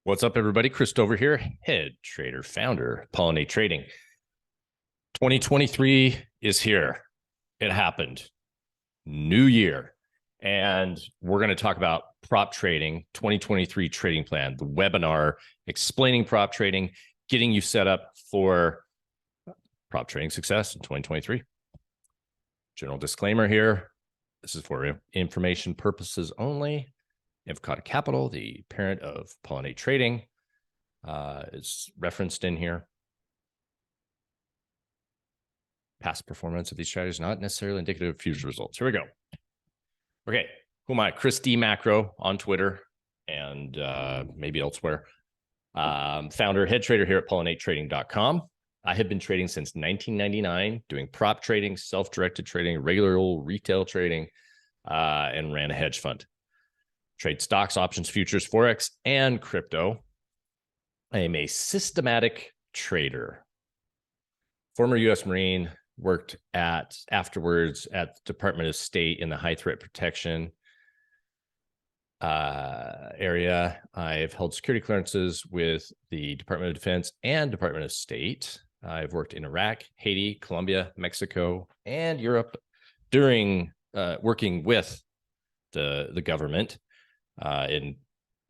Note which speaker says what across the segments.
Speaker 1: What's up, everybody? Chris Dover here, head trader, founder, Pollinate Trading. 2023 is here. It happened. New year. And we're going to talk about prop trading, 2023 trading plan, the webinar explaining prop trading, getting you set up for prop trading success in 2023. General disclaimer here. This is for information purposes only. Avocado Capital, the parent of Pollinate Trading, is referenced in here. Past performance of these strategies not necessarily indicative of future results. Here we go. Okay, who am I? Chris D Macro on Twitter and maybe elsewhere. Founder, head trader here at pollinatetrading.com. I have been trading since 1999, doing prop trading, self-directed trading, regular old retail trading, and ran a hedge fund. Trade stocks, options, futures, Forex, and crypto. I am a systematic trader. Former U.S. Marine, worked afterwards at the Department of State in the high threat protection area. I've held security clearances with the Department of Defense and Department of State. I've worked in Iraq, Haiti, Colombia, Mexico, and Europe during working with the government. And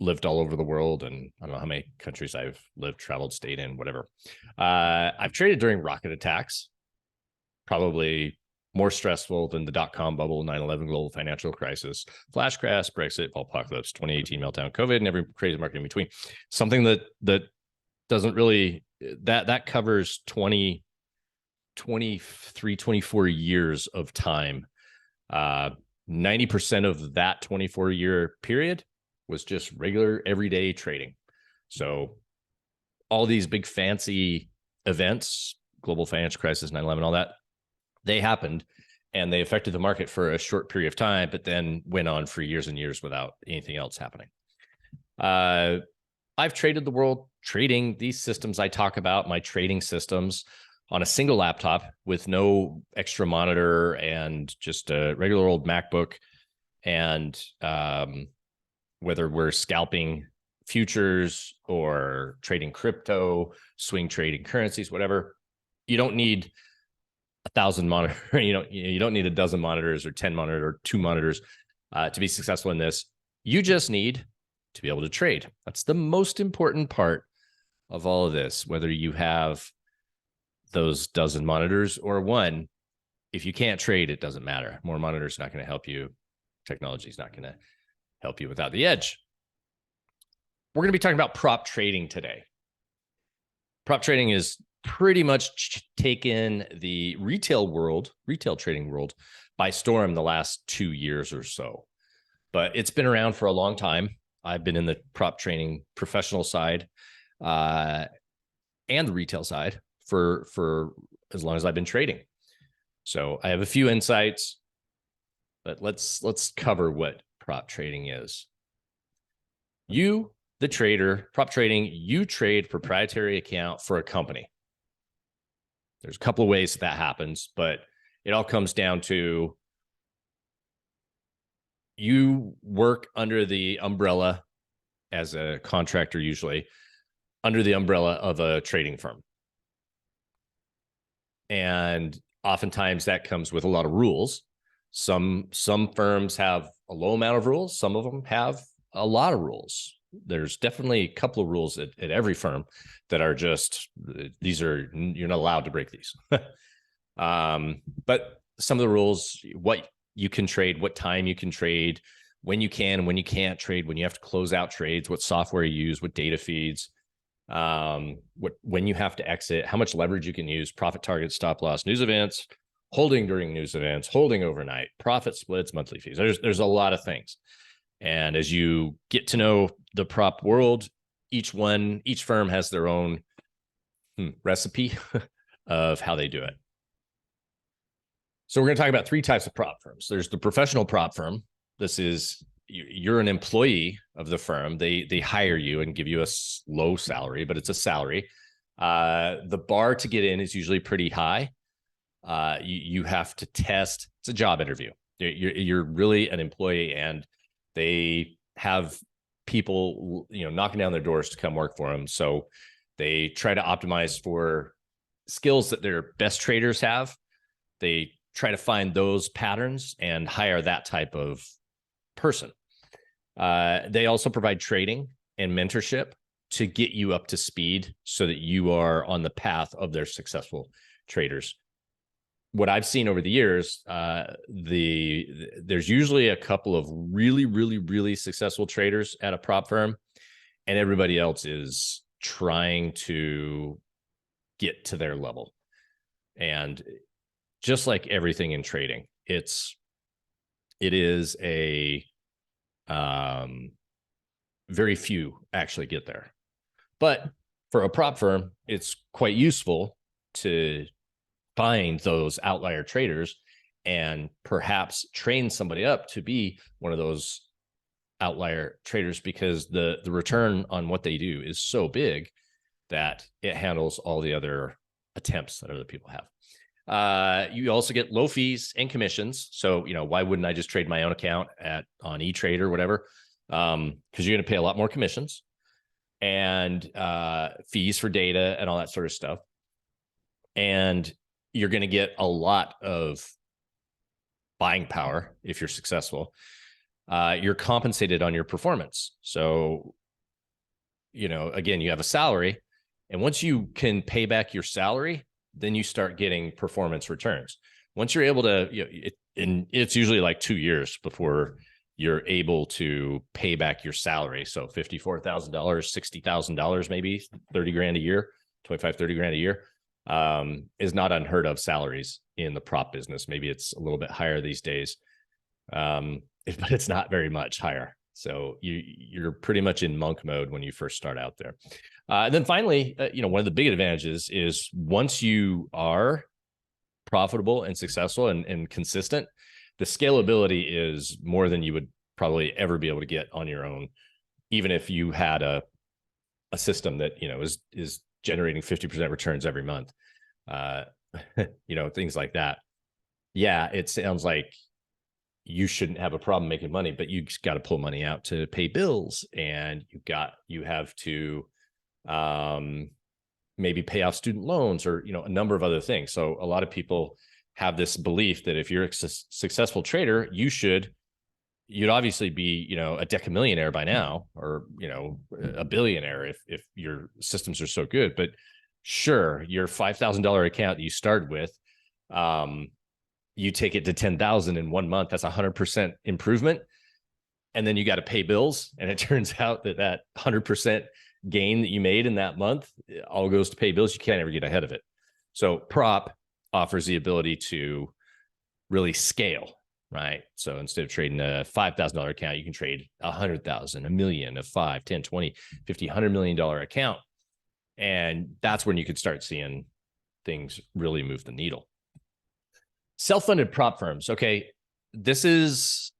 Speaker 1: lived all over the world, and I don't know how many countries I've lived, traveled, stayed in, whatever. I've traded during rocket attacks, probably more stressful than the dot-com bubble, 9/11 global financial crisis, flash crash, Brexit, apocalypse, 2018 meltdown, COVID, and every crazy market in between. Something that doesn't really, that covers 23, 24 years of time. 90% of that 24-year period was just regular everyday trading. So all these big fancy events, global financial crisis, 9/11, all that, they happened and they affected the market for a short period of time, but then went on for years and years without anything else happening. I've traded the world trading these systems I talk about, my trading systems, on a single laptop with no extra monitor and just a regular old MacBook. And whether we're scalping futures or trading crypto, swing trading currencies, whatever, you don't need 1,000 monitors. You don't need a dozen monitors or 10 monitors or 2 monitors to be successful in this. You just need to be able to trade. That's the most important part of all of this, whether you have those dozen monitors or one. If you can't trade, it doesn't matter. More monitors not going to help you. Technology is not going to help you without the edge. We're going to be talking about prop trading today. Prop trading is pretty much taken the retail trading world by storm the last 2 years or so. But it's been around for a long time. I've been in the prop trading professional side and the retail side for as long as I've been trading. So I have a few insights, but let's cover what prop trading is. You, the trader, prop trading, you trade proprietary account for a company. There's a couple of ways that happens, but it all comes down to you work under the umbrella as a contractor, usually under the umbrella of a trading firm. And oftentimes that comes with a lot of rules. Some firms have a low amount of rules. Some of them have a lot of rules. There's definitely a couple of rules at every firm that are just, you're not allowed to break these. But some of the rules, what you can trade, what time you can trade, when you can and when you can't trade, when you have to close out trades, what software you use, what data feeds, when you have to exit, how much leverage you can use, profit targets, stop loss, news events, holding during news events, holding overnight, profit splits, monthly fees. There's a lot of things. And as you get to know the prop world, each firm has their own recipe of how they do it. So we're going to talk about 3 types of prop firms. There's the professional prop firm. This is, you're an employee of the firm. They hire you and give you a low salary, but it's a salary. The bar to get in is usually pretty high. You have to test. It's a job interview. You're really an employee, and they have people, knocking down their doors to come work for them. So they try to optimize for skills that their best traders have. They try to find those patterns and hire that type of person. They also provide trading and mentorship to get you up to speed so that you are on the path of their successful traders. What I've seen over the years, there's usually a couple of really, really, really successful traders at a prop firm, and everybody else is trying to get to their level. And just like everything in trading, it is a very few actually get there. But for a prop firm, it's quite useful to find those outlier traders and perhaps train somebody up to be one of those outlier traders, because the return on what they do is so big that it handles all the other attempts that other people have. You also get low fees and commissions. So, why wouldn't I just trade my own account on E-Trade or whatever? Because you're going to pay a lot more commissions and fees for data and all that sort of stuff. And you're going to get a lot of buying power if you're successful. You're compensated on your performance. So, again, you have a salary, and once you can pay back your salary, then you start getting performance returns. Once you're able to, and it's usually like 2 years before you're able to pay back your salary. So $54,000, $60,000, maybe 30 grand a year, 25, 30 grand a year. Is not unheard of salaries in the prop business. Maybe it's a little bit higher these days, but it's not very much higher. So you're pretty much in monk mode when you first start out there. And then finally, one of the big advantages is once you are profitable and successful and consistent, the scalability is more than you would probably ever be able to get on your own, even if you had a system that is generating 50% returns every month, things like that. Yeah, it sounds like you shouldn't have a problem making money, but you just got to pull money out to pay bills, and you have to maybe pay off student loans or a number of other things. So a lot of people have this belief that if you're a successful trader, you'd obviously be, a decamillionaire by now, or, a billionaire if your systems are so good. But sure, your $5,000 account that you started with, you take it to 10,000 in 1 month, that's 100% improvement. And then you got to pay bills. And it turns out that 100% gain that you made in that month all goes to pay bills. You can't ever get ahead of it. So prop offers the ability to really scale. Right. So instead of trading a $5,000 account, you can trade 100,000, $1 million, a 5, 10, 20, 50, $100 million account. And that's when you could start seeing things really move the needle. Self-funded prop firms. Okay. This is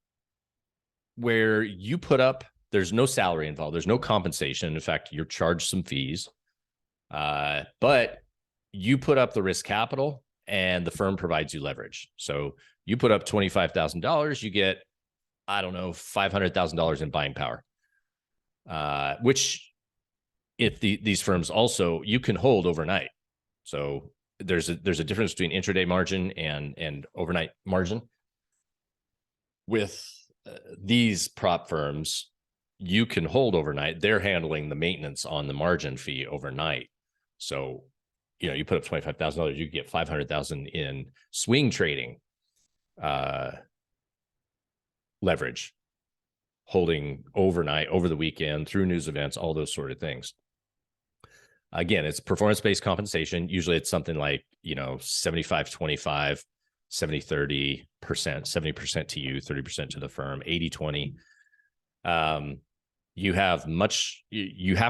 Speaker 1: where you put up, there's no salary involved. There's no compensation. In fact, you're charged some fees, but you put up the risk capital and the firm provides you leverage. So you put up $25,000, you get, $500,000 in buying power, which if these firms also, you can hold overnight. So there's a difference between intraday margin and overnight margin. With these prop firms, you can hold overnight. They're handling the maintenance on the margin fee overnight. So, you put up $25,000, you get $500,000 in swing trading leverage, holding overnight, over the weekend, through news events, all those sort of things. Again, it's performance-based compensation. Usually it's something like, 75-25, 70-30%, 70% to you, 30% to the firm, 80-20. You have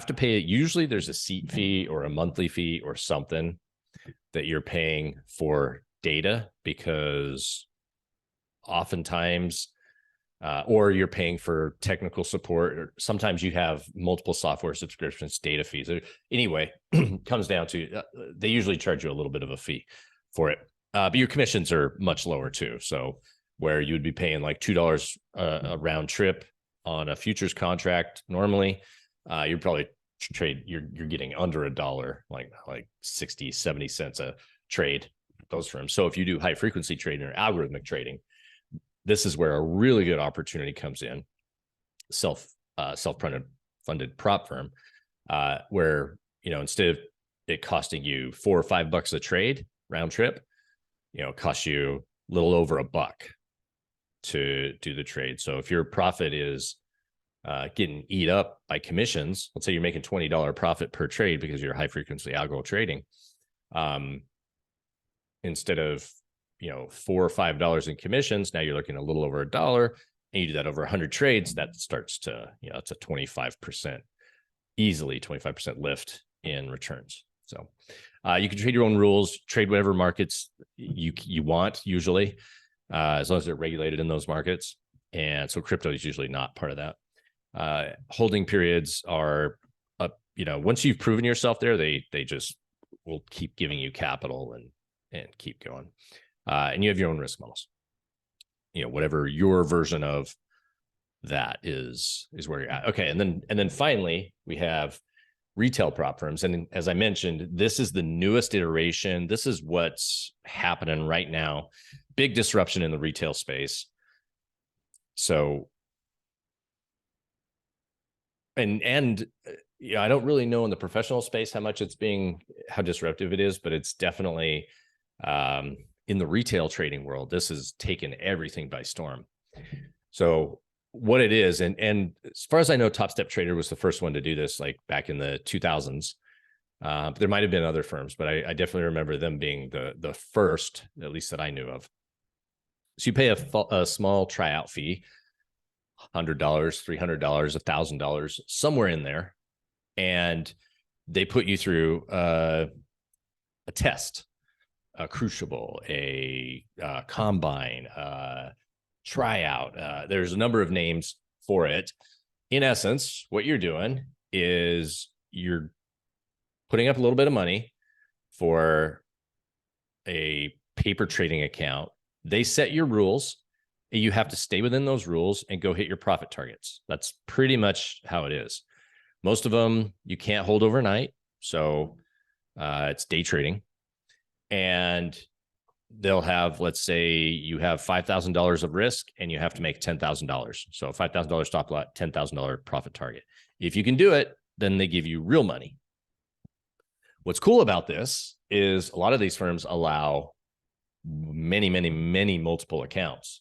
Speaker 1: to pay it. Usually there's a seat fee or a monthly fee or something that you're paying for data, because oftentimes, or you're paying for technical support, or sometimes you have multiple software subscriptions, data fees. Anyway, comes down to, they usually charge you a little bit of a fee for it. But your commissions are much lower too. So where you would be paying like $2 a round trip on a futures contract. Normally, you're probably you're getting under $1, like 60, 70 cents a trade, those firms. So if you do high frequency trading or algorithmic trading, this is where a really good opportunity comes in. Self-funded prop firm, where, instead of it costing you $4 or $5 a trade round trip, it costs you a little over $1 to do the trade. So if your profit is getting eat up by commissions, let's say you're making $20 profit per trade because you're high frequency algo trading, instead of $4 or $5 in commissions, now you're looking a little over $1, and you do that over 100 trades, that starts to, it's a 25%, easily 25% lift in returns. So you can trade your own rules, trade whatever markets you want, usually, as long as they're regulated in those markets. And so crypto is usually not part of that. Holding periods are, once you've proven yourself there, they just will keep giving you capital and keep going. And you have your own risk models. Whatever your version of that is where you're at. Okay, and then finally we have retail prop firms, and as I mentioned, this is the newest iteration. This is what's happening right now. Big disruption in the retail space. So, and I don't really know in the professional space how disruptive it is, but it's definitely in the retail trading world, this has taken everything by storm. So what it is, and as far as I know, Top Step Trader was the first one to do this, like back in the 2000s. There might have been other firms, but I definitely remember them being the first, at least that I knew of. So you pay a small tryout fee, $100, $300, $1,000, somewhere in there, and they put you through a test, a crucible, a combine, tryout. There's a number of names for it. In essence, what you're doing is you're putting up a little bit of money for a paper trading account. They set your rules, and you have to stay within those rules and go hit your profit targets. That's pretty much how it is. Most of them you can't hold overnight, so it's day trading. And they'll have, let's say you have $5,000 of risk and you have to make $10,000. So $5,000 stop lot, $10,000 profit target. If you can do it, then they give you real money. What's cool about this is a lot of these firms allow many, many, many multiple accounts.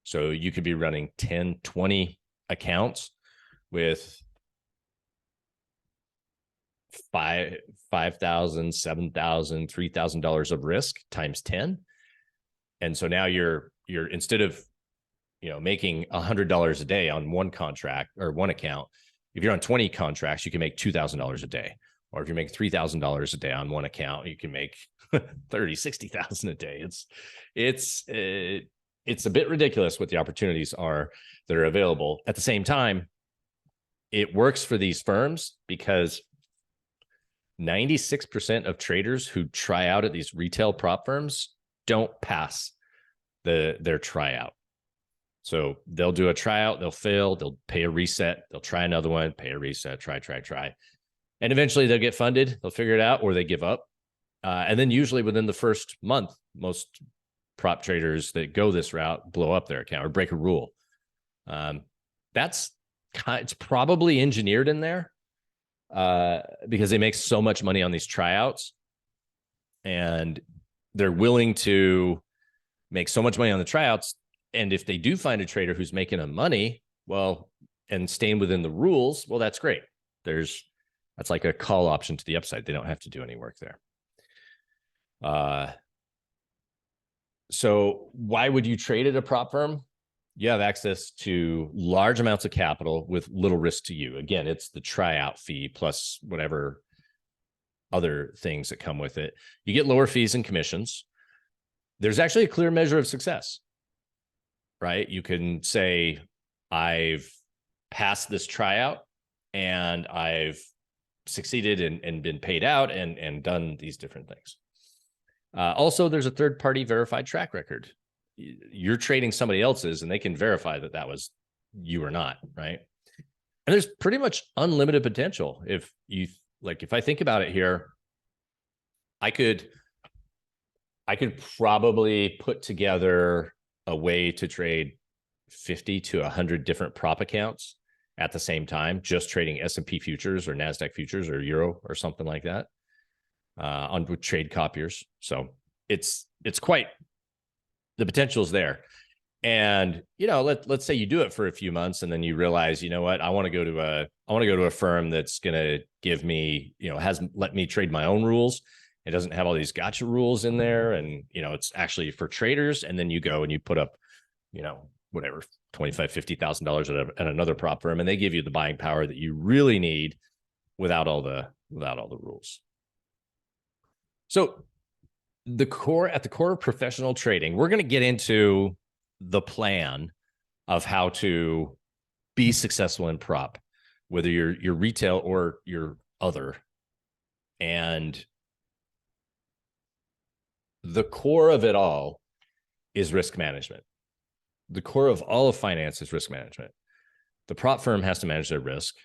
Speaker 1: So you could be running 10, 20 accounts with $5,000, $7,000, $3,000 of risk times 10. And so now you're instead of, making $100 a day on one contract or one account, if you're on 20 contracts, you can make $2,000 a day. Or if you make $3,000 a day on one account, you can make 30, 60,000 a day. It's a bit ridiculous what the opportunities are that are available. At the same time, it works for these firms because 96% of traders who try out at these retail prop firms don't pass their tryout. So they'll do a tryout, they'll fail, they'll pay a reset, they'll try another one, pay a reset, try. And eventually they'll get funded, they'll figure it out, or they give up. And then usually within the first month, most prop traders that go this route blow up their account or break a rule. It's probably engineered in there because they make so much money on these tryouts, and they're willing to make so much money on the tryouts. And if they do find a trader who's making them money, well, and staying within the rules, well, that's great. That's like a call option to the upside. They don't have to do any work there. So why would you trade at a prop firm? You have access to large amounts of capital with little risk to you. Again, it's the tryout fee plus whatever other things that come with it. You get lower fees and commissions. There's actually a clear measure of success, right? You can say, I've passed this tryout and I've succeeded and been paid out and done these different things. Also, there's a third-party verified track record. You're trading somebody else's, and they can verify that was you are not, right? And there's pretty much unlimited potential. If you like, if I think about it here, I could probably put together a way to trade 50 to 100 different prop accounts at the same time, just trading S&P futures or NASDAQ futures or Euro or something like that on with trade copiers. So it's quite, the potential is there. And, you know, let's say you do it for a few months and then you realize, you know what, I want to go to a firm that's going to give me, you know, has let me trade my own rules. It doesn't have all these gotcha rules in there. And, you know, it's actually for traders. And then you go and you put up, you know, whatever, $25,000-$50,000 at another prop firm, and they give you the buying power that you really need without all the rules. So at the core of professional trading, we're going to get into the plan of how to be successful in prop, whether you're retail or you're other. And the core of it all is risk management. The core of all of finance is risk management. The prop firm has to manage their risk,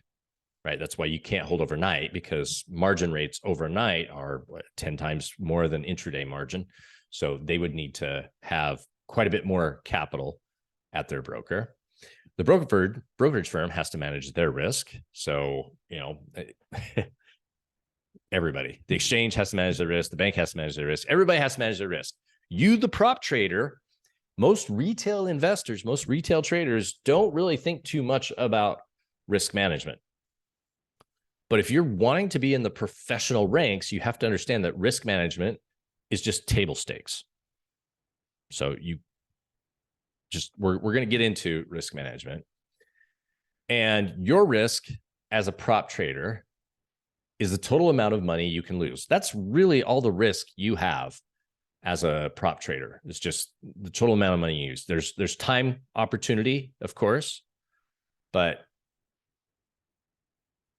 Speaker 1: right? That's why you can't hold overnight, because margin rates overnight are 10 times more than intraday margin. So they would need to have quite a bit more capital at their broker. The brokerage firm has to manage their risk. So, you know, everybody, the exchange has to manage their risk. The bank has to manage their risk. Everybody has to manage their risk. You, the prop trader, most retail investors, most retail traders don't really think too much about risk management. But if you're wanting to be in the professional ranks, you have to understand that risk management is just table stakes. So we're going to get into risk management. And your risk as a prop trader is the total amount of money you can lose. That's really all the risk you have as a prop trader. It's just the total amount of money you use. There's time opportunity, of course, but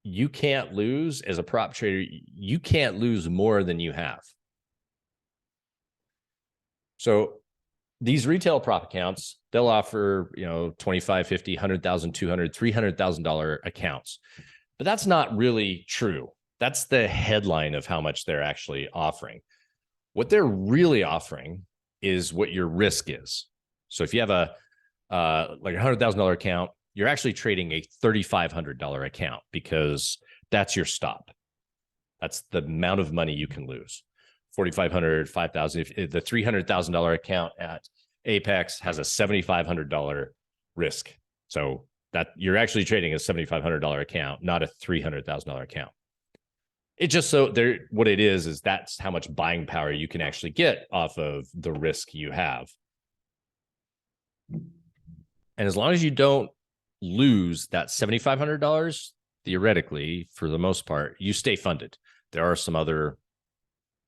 Speaker 1: you can't lose as a prop trader. You can't lose more than you have. So these retail prop accounts, they'll offer, you know, $25,000, $50,000, $100,000, $200,000, $300,000 accounts. But that's not really true. That's the headline of how much they're actually offering. What they're really offering is what your risk is. So if you have a like $100,000 account, you're actually trading a $3,500 account, because that's your stop. That's the amount of money you can lose. 4,500, 5,000. If the $300,000 account at Apex has a $7,500 risk, so that you're actually trading a $7,500 account, not a $300,000 account. It just so there, what it is that's how much buying power you can actually get off of the risk you have. And as long as you don't lose that $7,500, theoretically, for the most part, you stay funded. There are some other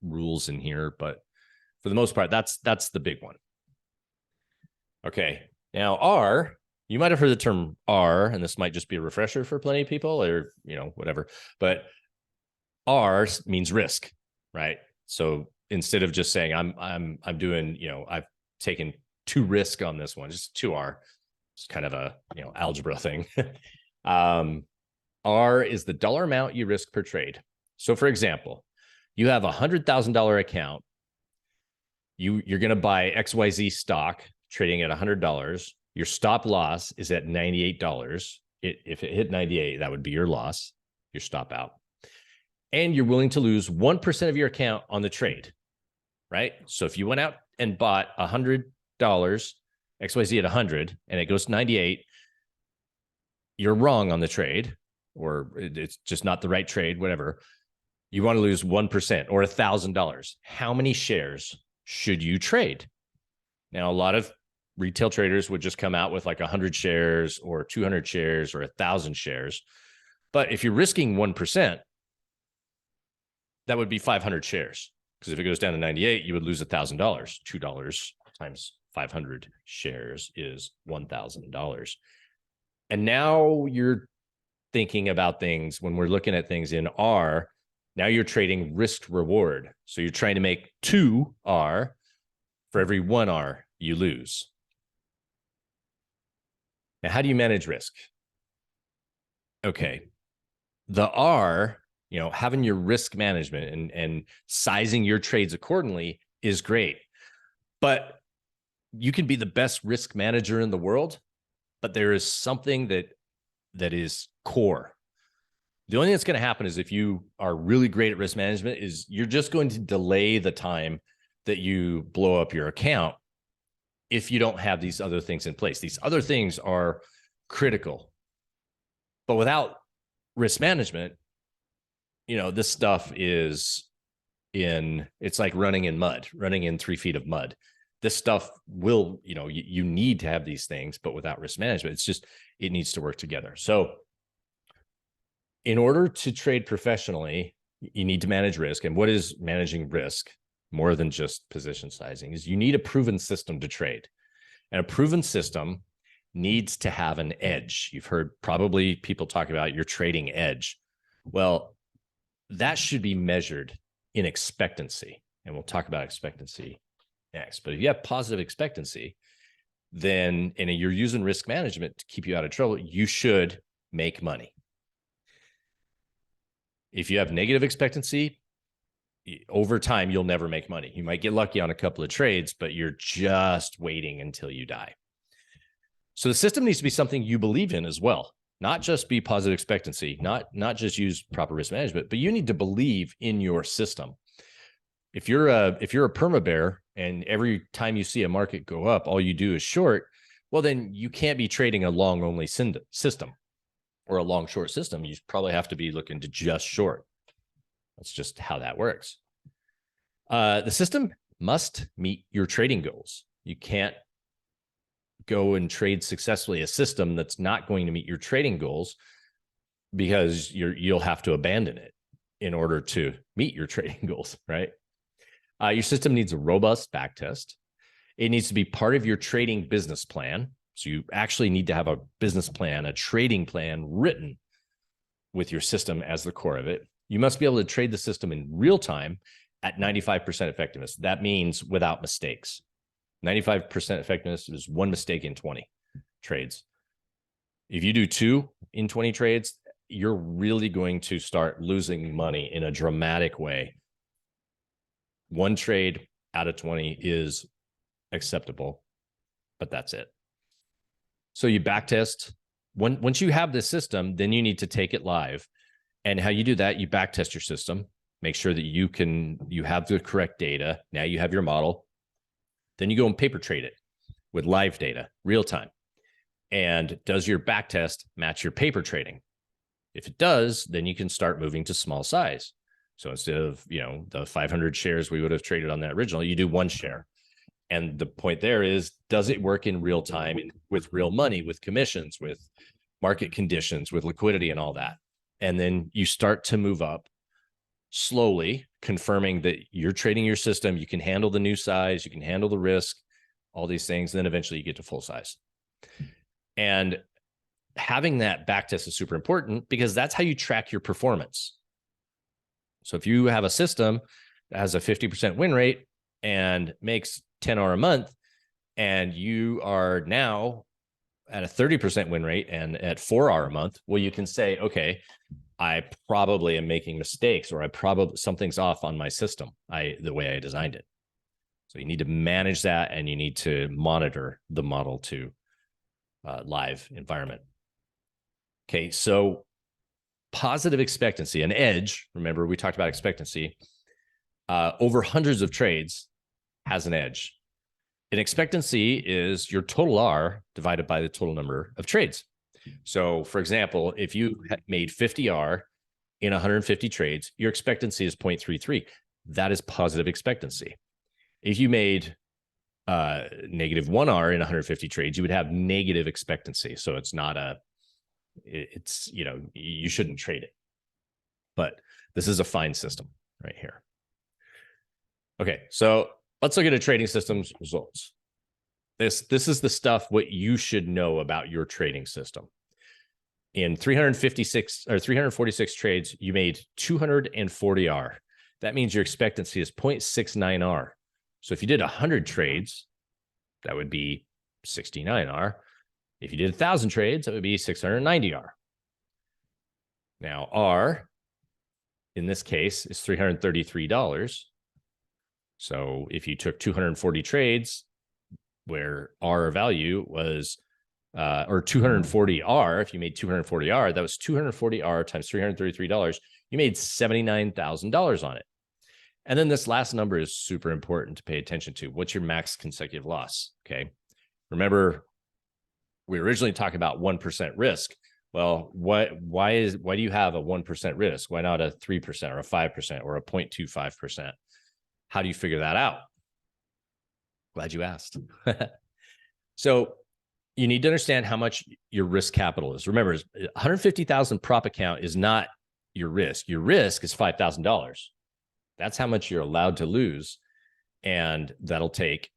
Speaker 1: rules in here, but for the most part, that's the big one. Okay. Now R, you might have heard the term R, and this might just be a refresher for plenty of people, or, you know, whatever, but R means risk, right? So instead of just saying I'm doing, you know, I've taken 2 risk on this one, just 2R. It's kind of a, you know, algebra thing. R is the dollar amount you risk per trade. So for example, you have a $100,000 account. You're going to buy XYZ stock trading at $100. Your stop loss is at $98. If it hit 98, that would be your loss, your stop out. And you're willing to lose 1% of your account on the trade, right? So if you went out and bought $100, XYZ at 100, and it goes to 98, you're wrong on the trade, or it's just not the right trade, whatever. You want to lose 1% or $1,000. How many shares should you trade? Now, a lot of retail traders would just come out with like 100 shares or 200 shares or 1,000 shares. But if you're risking 1%, that would be 500 shares. Because if it goes down to 98, you would lose $1,000. $2 times 500 shares is $1,000. And now you're thinking about things, when we're looking at things in R, now you're trading risk reward. So you're trying to make 2R for every 1R you lose. And how do you manage risk? Okay. The R, having your risk management and sizing your trades accordingly is great. But you can be the best risk manager in the world, but there is something that is core. The only thing that's going to happen is if you are really great at risk management is you're just going to delay the time that you blow up your account if you don't have these other things in place. These other things are critical. But without risk management, this stuff it's like running in 3 feet of mud. This stuff will, you need to have these things, but without risk management, it needs to work together. So in order to trade professionally, you need to manage risk. And what is managing risk more than just position sizing is you need a proven system to trade. And a proven system needs to have an edge. You've heard probably people talk about your trading edge. Well, that should be measured in expectancy. And we'll talk about expectancy next. But if you have positive expectancy, then and you're using risk management to keep you out of trouble, you should make money. If you have negative expectancy, over time, you'll never make money. You might get lucky on a couple of trades, but you're just waiting until you die. So the system needs to be something you believe in as well, not just be positive expectancy, not just use proper risk management, but you need to believe in your system. If you're a perma bear and every time you see a market go up, all you do is short, well, then you can't be trading a long only system or a long short system. You probably have to be looking to just short. That's just how that works. The system must meet your trading goals. You can't go and trade successfully a system that's not going to meet your trading goals because you'll have to abandon it in order to meet your trading goals, right? Your system needs a robust backtest. It needs to be part of your trading business plan. So you actually need to have a business plan, a trading plan written with your system as the core of it. You must be able to trade the system in real time at 95% effectiveness. That means without mistakes. 95% effectiveness is 1 mistake in 20 trades. If you do 2 in 20 trades, you're really going to start losing money in a dramatic way. 1 trade out of 20 is acceptable, but that's it. So you backtest. Once you have this system, then you need to take it live. And how you do that, you backtest your system, make sure that you have the correct data. Now you have your model. Then you go and paper trade it with live data, real time. And does your backtest match your paper trading? If it does, then you can start moving to small size. So instead of, the 500 shares we would have traded on that original, you do 1 share. And the point there is, does it work in real time with real money, with commissions, with market conditions, with liquidity and all that? And then you start to move up slowly, confirming that you're trading your system. You can handle the new size, you can handle the risk, all these things. And then eventually you get to full size. And having that backtest is super important because that's how you track your performance. So if you have a system that has a 50% win rate and makes 10 R a month, and you are now at a 30% win rate and at 4 R a month, well, you can say, okay, I probably am making mistakes, or something's off on my system, the way I designed it. So you need to manage that, and you need to monitor the model to live environment. Okay, so positive expectancy, an edge. Remember, we talked about expectancy. Over hundreds of trades has an edge. An expectancy is your total R divided by the total number of trades. So, for example, if you made 50 R in 150 trades, your expectancy is 0.33. That is positive expectancy. If you made negative 1 R in 150 trades, you would have negative expectancy. So it's not you shouldn't trade it. But this is a fine system right here. Okay, so let's look at a trading system's results. This is the stuff what you should know about your trading system. In 346 trades, you made 240 R. That means your expectancy is 0.69 R. So if you did 100 trades, that would be 69 R. If you did 1,000 trades, it would be 690 R. Now, R in this case is $333. So if you took 240 trades where R value was, or 240 R, if you made 240 R, that was 240 R times $333. You made $79,000 on it. And then this last number is super important to pay attention to. What's your max consecutive loss? Okay. Remember, we originally talked about 1% risk. Well, why do you have a 1% risk? Why not a 3% or a 5% or a 0.25%? How do you figure that out? Glad you asked. So you need to understand how much your risk capital is. Remember, 150,000 prop account is not your risk. Your risk is $5,000. That's how much you're allowed to lose. And that'll take,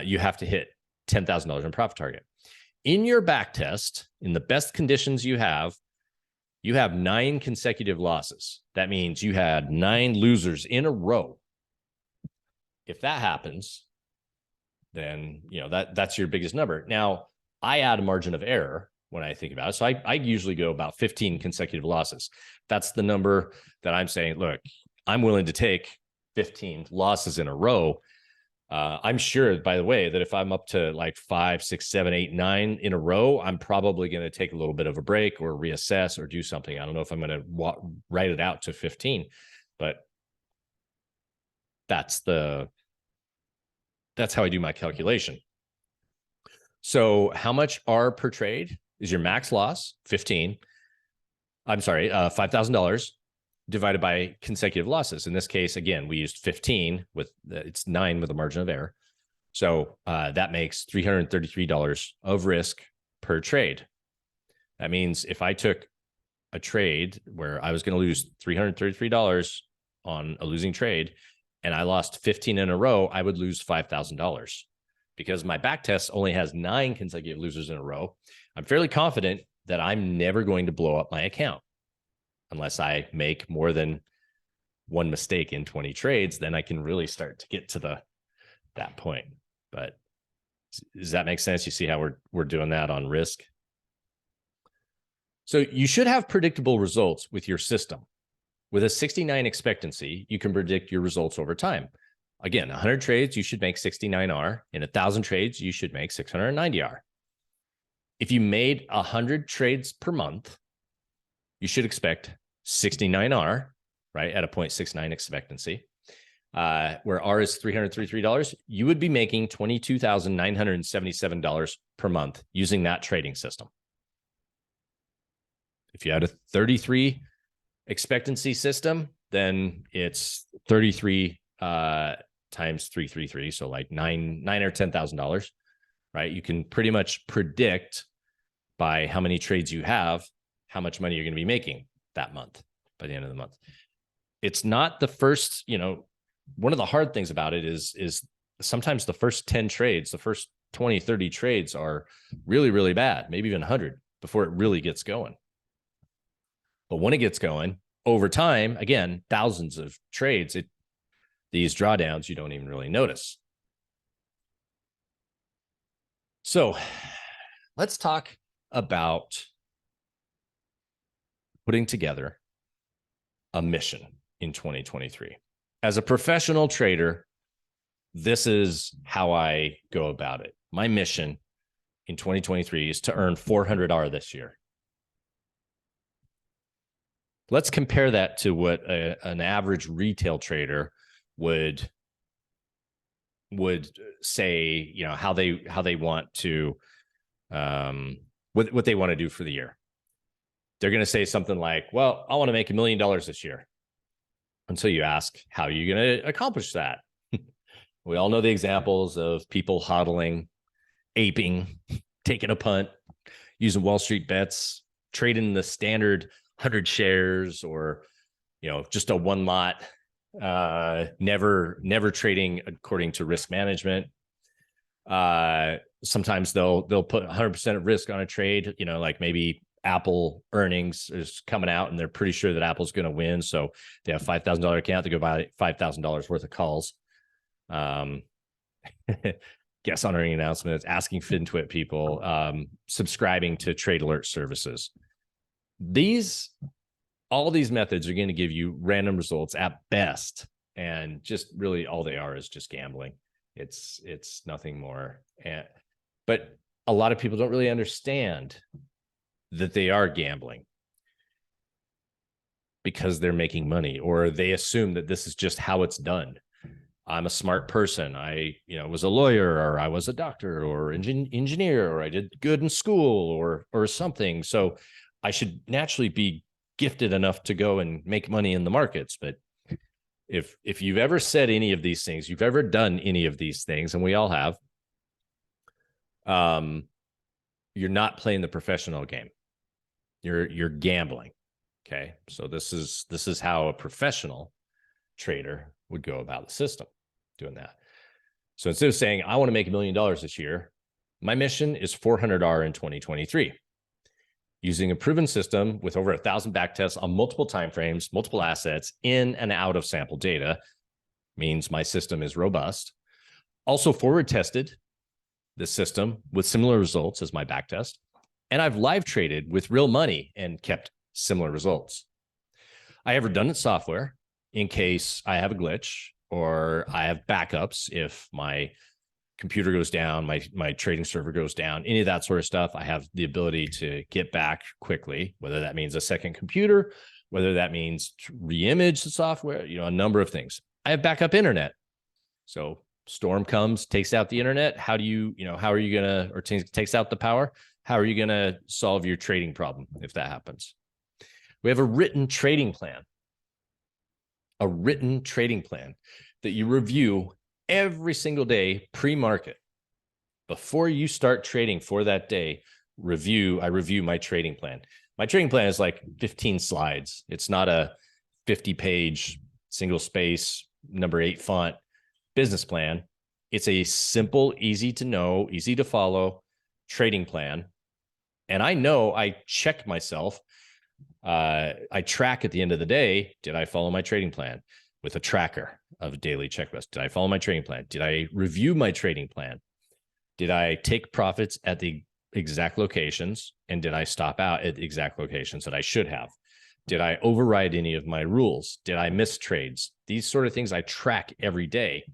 Speaker 1: you have to hit $10,000 in profit target. In your back test, in the best conditions you have 9 consecutive losses. That means you had 9 losers in a row. If that happens, then that's your biggest number. Now, I add a margin of error when I think about it. So I usually go about 15 consecutive losses. That's the number that I'm saying, look, I'm willing to take 15 losses in a row. I'm sure, by the way, that if I'm up to like 5, 6, 7, 8, 9 in a row, I'm probably going to take a little bit of a break or reassess or do something. I don't know if I'm going to write it out to 15, but that's how I do my calculation. So how much R per trade is your max loss? $5,000 divided by consecutive losses. In this case, again, we used 15 with it's 9 with a margin of error. So that makes $333 of risk per trade. That means if I took a trade where I was going to lose $333 on a losing trade and I lost 15 in a row, I would lose $5,000 because my back test only has 9 consecutive losers in a row. I'm fairly confident that I'm never going to blow up my account. Unless I make more than one mistake in 20 trades, then I can really start to get to that point. But does that make sense? You see how we're doing that on risk? So you should have predictable results with your system. With a 69 expectancy, you can predict your results over time. Again, 100 trades, you should make 69R. In 1,000 trades, you should make 690R. If you made 100 trades per month, you should expect 69R, right, at a 0.69 expectancy, where R is $333. You would be making $22,977 per month using that trading system. If you had a 33 expectancy system, then it's 33 times 333, so like $9,000 or $10,000, right? You can pretty much predict by how many trades you have how much money you're going to be making that month by the end of the month. It's not the first, one of the hard things about it is sometimes the first 10 trades, the first 20, 30 trades are really, really bad, maybe even 100 before it really gets going. But when it gets going over time, again, thousands of trades, these drawdowns, you don't even really notice. So let's talk about putting together a mission in 2023. As a professional trader, this is how I go about it. My mission in 2023 is to earn 400R this year. Let's compare that to what an average retail trader would say, how they want to, what they want to do for the year. They're going to say something like, well, I want to make $1 million this year. And so you ask, how are you going to accomplish that? We all know the examples of people hodling, aping, taking a punt, using Wall Street bets, trading the standard 100 shares or, just a one lot, never trading according to risk management. Sometimes they'll put 100% of risk on a trade, like maybe Apple earnings is coming out and they're pretty sure that Apple's going to win. So they have $5,000 account to go buy $5,000 worth of calls. Get guest honoring announcements, asking FinTwit people, subscribing to trade alert services. All these methods are going to give you random results at best. And just really all they are is just gambling. It's nothing more. But a lot of people don't really understand that they are gambling because they're making money, or they assume that this is just how it's done. I'm a smart person. I, was a lawyer, or I was a doctor or engineer, or I did good in school or something. So I should naturally be gifted enough to go and make money in the markets. But if you've ever said any of these things, you've ever done any of these things, and we all have, you're not playing the professional game. You're gambling. Okay. So this is how a professional trader would go about the system doing that. So instead of saying, I want to make $1 million this year, my mission is 400R in 2023. Using a proven system with over 1,000 backtests on multiple timeframes, multiple assets, in and out of sample data, means my system is robust. Also forward tested this system with similar results as my backtest. And I've live traded with real money and kept similar results. I have redundant software in case I have a glitch, or I have backups if my computer goes down, my trading server goes down, any of that sort of stuff. I have the ability to get back quickly, whether that means a second computer, whether that means re-image the software, a number of things. I have backup internet. So storm comes, takes out the internet. How are you going to, or takes out the power? How are you going to solve your trading problem if that happens? We have a written trading plan that you review every single day pre-market. Before you start trading for that day, I review my trading plan. My trading plan is like 15 slides. It's not a 50-page single space number 8 font business plan. It's a simple, easy to know, easy to follow trading plan. And I know I check myself. I track at the end of the day, did I follow my trading plan with a tracker of a daily checklist? Did I follow my trading plan? Did I review my trading plan? Did I take profits at the exact locations? And did I stop out at the exact locations that I should have? Did I override any of my rules? Did I miss trades? These sort of things I track every day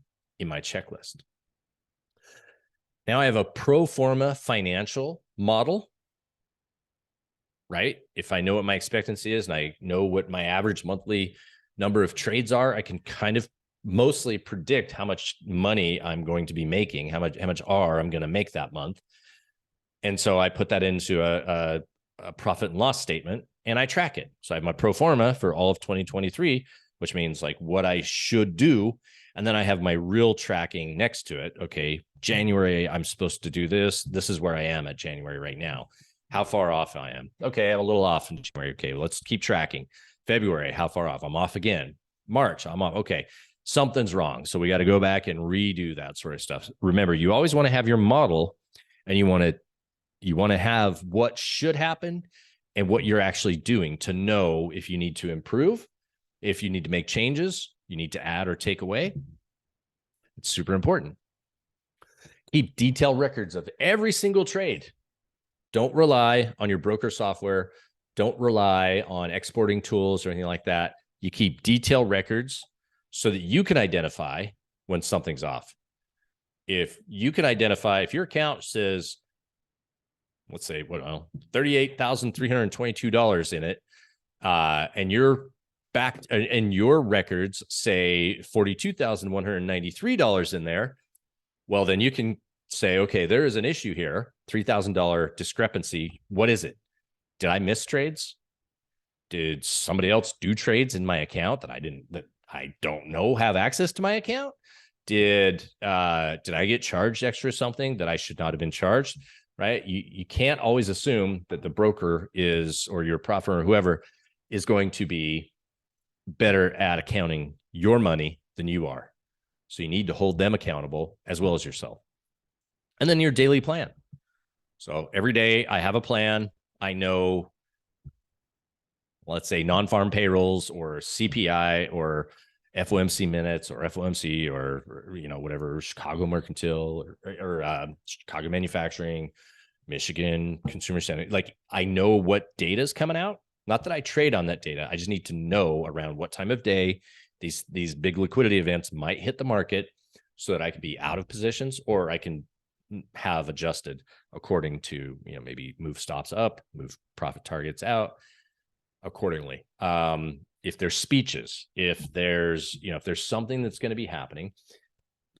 Speaker 1: in my checklist. Now I have a pro forma financial model, right? If I know what my expectancy is and I know what my average monthly number of trades are, I can kind of mostly predict how much money I'm going to be making, how much R I'm going to make that month. And so I put that into a profit and loss statement and I track it. So I have my pro forma for all of 2023, which means like what I should do. And then I have my real tracking next to it. Okay, January, I'm supposed to do this. This is where I am at January right now. How far off I am. Okay, I'm a little off in January. Okay, let's keep tracking. February, how far off? I'm off again. March, I'm off. Okay, something's wrong. So we got to go back and redo that sort of stuff. Remember, you always want to have your model and you want to have what should happen and what you're actually doing to know if you need to improve, if you need to make changes, you need to add or take away. It's super important. Keep detailed records of every single trade. Don't rely on your broker software. Don't rely on exporting tools or anything like that. You keep detailed records so that you can identify when something's off. If you can identify, if your account says, let's say, $38,322 in it, and you're back, and your records say $42,193 in there, well, then you can say, okay, there is an issue here, $3,000 discrepancy. What is it? Did I miss trades? Did somebody else do trades in my account that I don't know have access to my account? Did I get charged extra something that I should not have been charged? Right? You can't always assume that the broker is, or your prof firm or whoever is going to be better at accounting your money than you are. So you need to hold them accountable as well as yourself. And then your daily plan. So every day I have a plan. I know, let's say non-farm payrolls or CPI or FOMC minutes or FOMC or whatever, Chicago Mercantile or Chicago Manufacturing, Michigan Consumer Center. Like, I know what data is coming out. Not that I trade on that data. I just need to know around what time of day these big liquidity events might hit the market so that I can be out of positions, or I can have adjusted according to, maybe move stops up, move profit targets out accordingly. If there's speeches, if there's something that's going to be happening,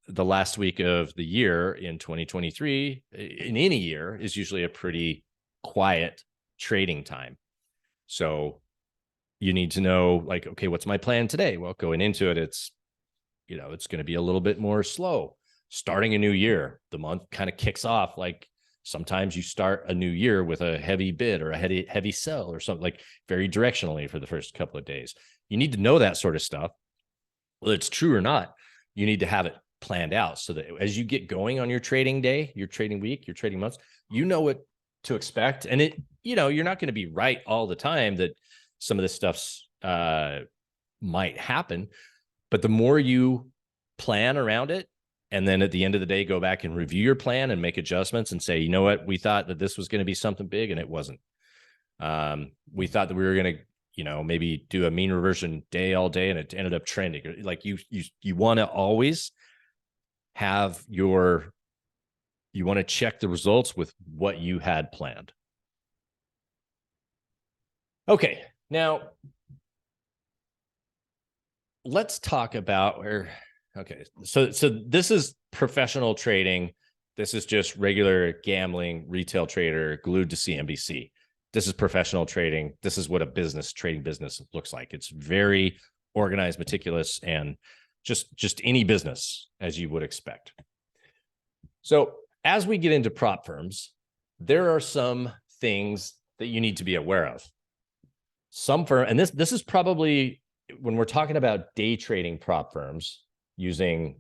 Speaker 1: the last week of the year in 2023, in any year, is usually a pretty quiet trading time. So you need to know, like, okay, what's my plan today? Well, going into it, it's going to be a little bit more slow. Starting a new year, the month kind of kicks off. Like, sometimes you start a new year with a heavy bid or a heavy sell or something, like very directionally for the first couple of days. You need to know that sort of stuff. Whether it's true or not, you need to have it planned out so that as you get going on your trading day, your trading week, your trading months, you know what to expect. And you're not going to be right all the time that some of this stuff's might happen. But the more you plan around it, and then at the end of the day, go back and review your plan and make adjustments and say, you know what, we thought that this was going to be something big and it wasn't. We thought that we were going to, maybe do a mean reversion day all day and it ended up trending. Like, you want to always have you want to check the results with what you had planned. Okay, now let's talk about so this is professional trading. This is just regular gambling retail trader glued to CNBC. This is professional trading. This is what a trading business looks like. It's very organized, meticulous, and just any business as you would expect. So as we get into prop firms, there are some things that you need to be aware of. Some firm, and this is probably when we're talking about day trading prop firms using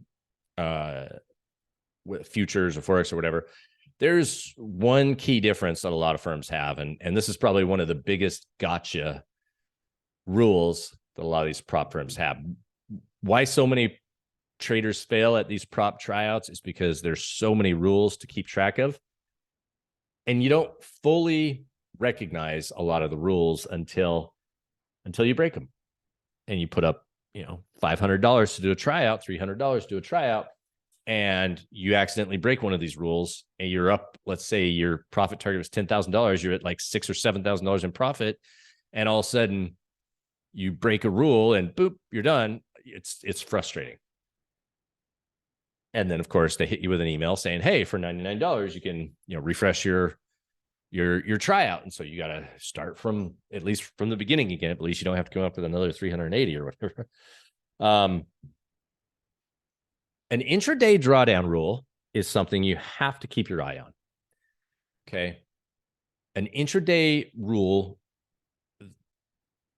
Speaker 1: futures or forex or whatever, there's one key difference that a lot of firms have, and this is probably one of the biggest gotcha rules that a lot of these prop firms have. Why so many traders fail at these prop tryouts is because there's so many rules to keep track of, and you don't fully recognize a lot of the rules until you break them, and you put up $500 to do a tryout, $300 to do a tryout, and you accidentally break one of these rules, and you're up. Let's say your profit target was $10,000. You're at like $6,000 or $7,000 in profit, and all of a sudden you break a rule, and boop, you're done. It's frustrating. And then, of course, they hit you with an email saying, "Hey, for $99, you can refresh your tryout." And so you got to start from at least from the beginning again. At least you don't have to come up with another 380 or whatever. An intraday drawdown rule is something you have to keep your eye on. Okay. An intraday rule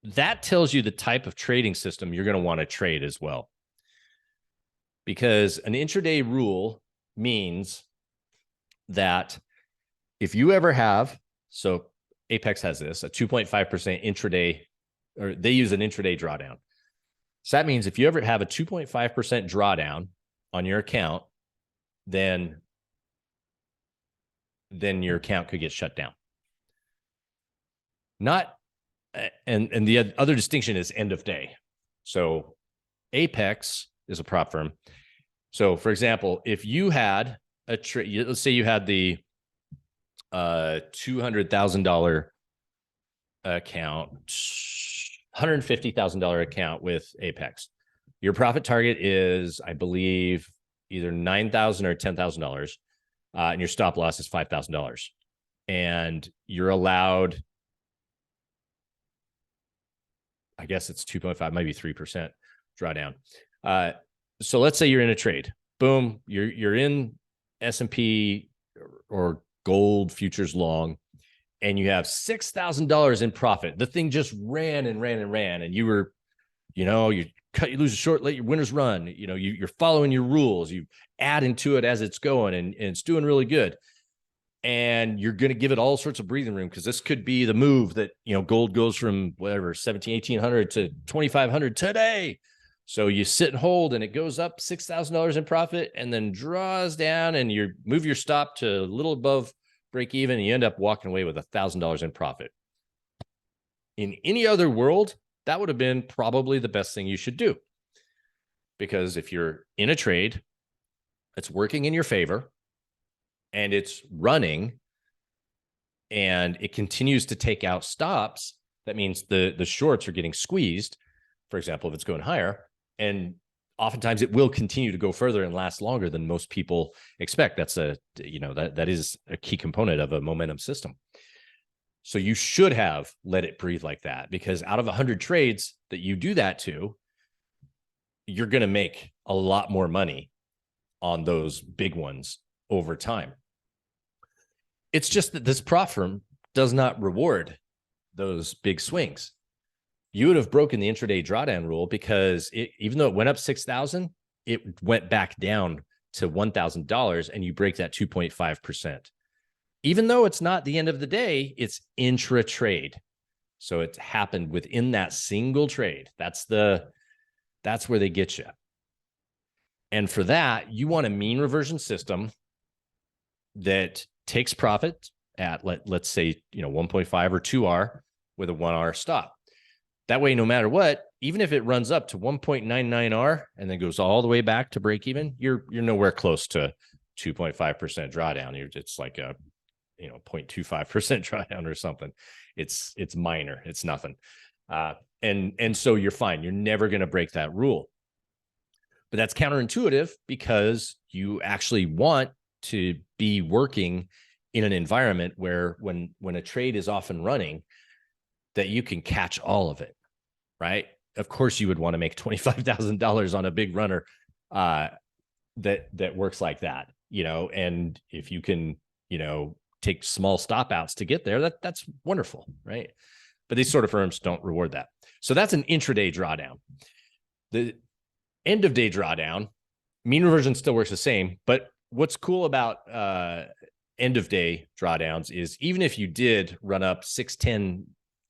Speaker 1: that tells you the type of trading system you're going to want to trade as well. Because an intraday rule means that if you ever have, so Apex has this, a 2.5% intraday, or they use an intraday drawdown. So that means if you ever have a 2.5% drawdown on your account, then your account could get shut down. And the other distinction is end of day. So Apex is a prop firm. So for example, if you had a trade, let's say you had the $200,000 account, $150,000 account with Apex. Your profit target is, I believe, either $9,000 or $10,000, and your stop loss is $5,000, and you're allowed, I guess it's 2.5, maybe 3% drawdown. So let's say you're in a trade. Boom, you're in S&P or gold futures long, and you have $6,000 in profit. The thing just ran and ran and ran, and you were, you lose a short, let your winners run. You're following your rules. You add into it as it's going, and it's doing really good. And you're going to give it all sorts of breathing room, because this could be the move that, gold goes from whatever, 1,700, 1,800 to 2,500 today. So you sit and hold, and it goes up $6,000 in profit, and then draws down, and you move your stop to a little above break even, and you end up walking away with $1,000 in profit. In any other world, that would have been probably the best thing you should do. Because if you're in a trade, it's working in your favor, and it's running, and it continues to take out stops, that means the shorts are getting squeezed, for example, if it's going higher. And oftentimes it will continue to go further and last longer than most people expect. That's that is a key component of a momentum system. So you should have let it breathe like that, because out of 100 trades that you do that to, you're going to make a lot more money on those big ones over time. It's just that this prop firm does not reward those big swings. You would have broken the intraday drawdown rule, because even though it went up 6,000, it went back down to $1,000, and you break that 2.5%. Even though it's not the end of the day, it's intra trade. So it happened within that single trade. That's where they get you. And for that, you want a mean reversion system that takes profit at, let's say, 1.5 or 2R with a 1R stop. That way, no matter what, even if it runs up to 1.99R and then goes all the way back to break even, you're nowhere close to 2.5% drawdown. It's like a 0.25% drawdown or something. It's minor. It's nothing. And so you're fine. You're never going to break that rule. But that's counterintuitive, because you actually want to be working in an environment where when a trade is off and running, that you can catch all of it, right? Of course, you would want to make $25,000 on a big runner that works like that, and if you can, take small stop outs to get there, that's wonderful, right? But these sort of firms don't reward that. So that's an intraday drawdown. The end of day drawdown, mean reversion still works the same, but what's cool about end of day drawdowns is, even if you did run up $6, $10,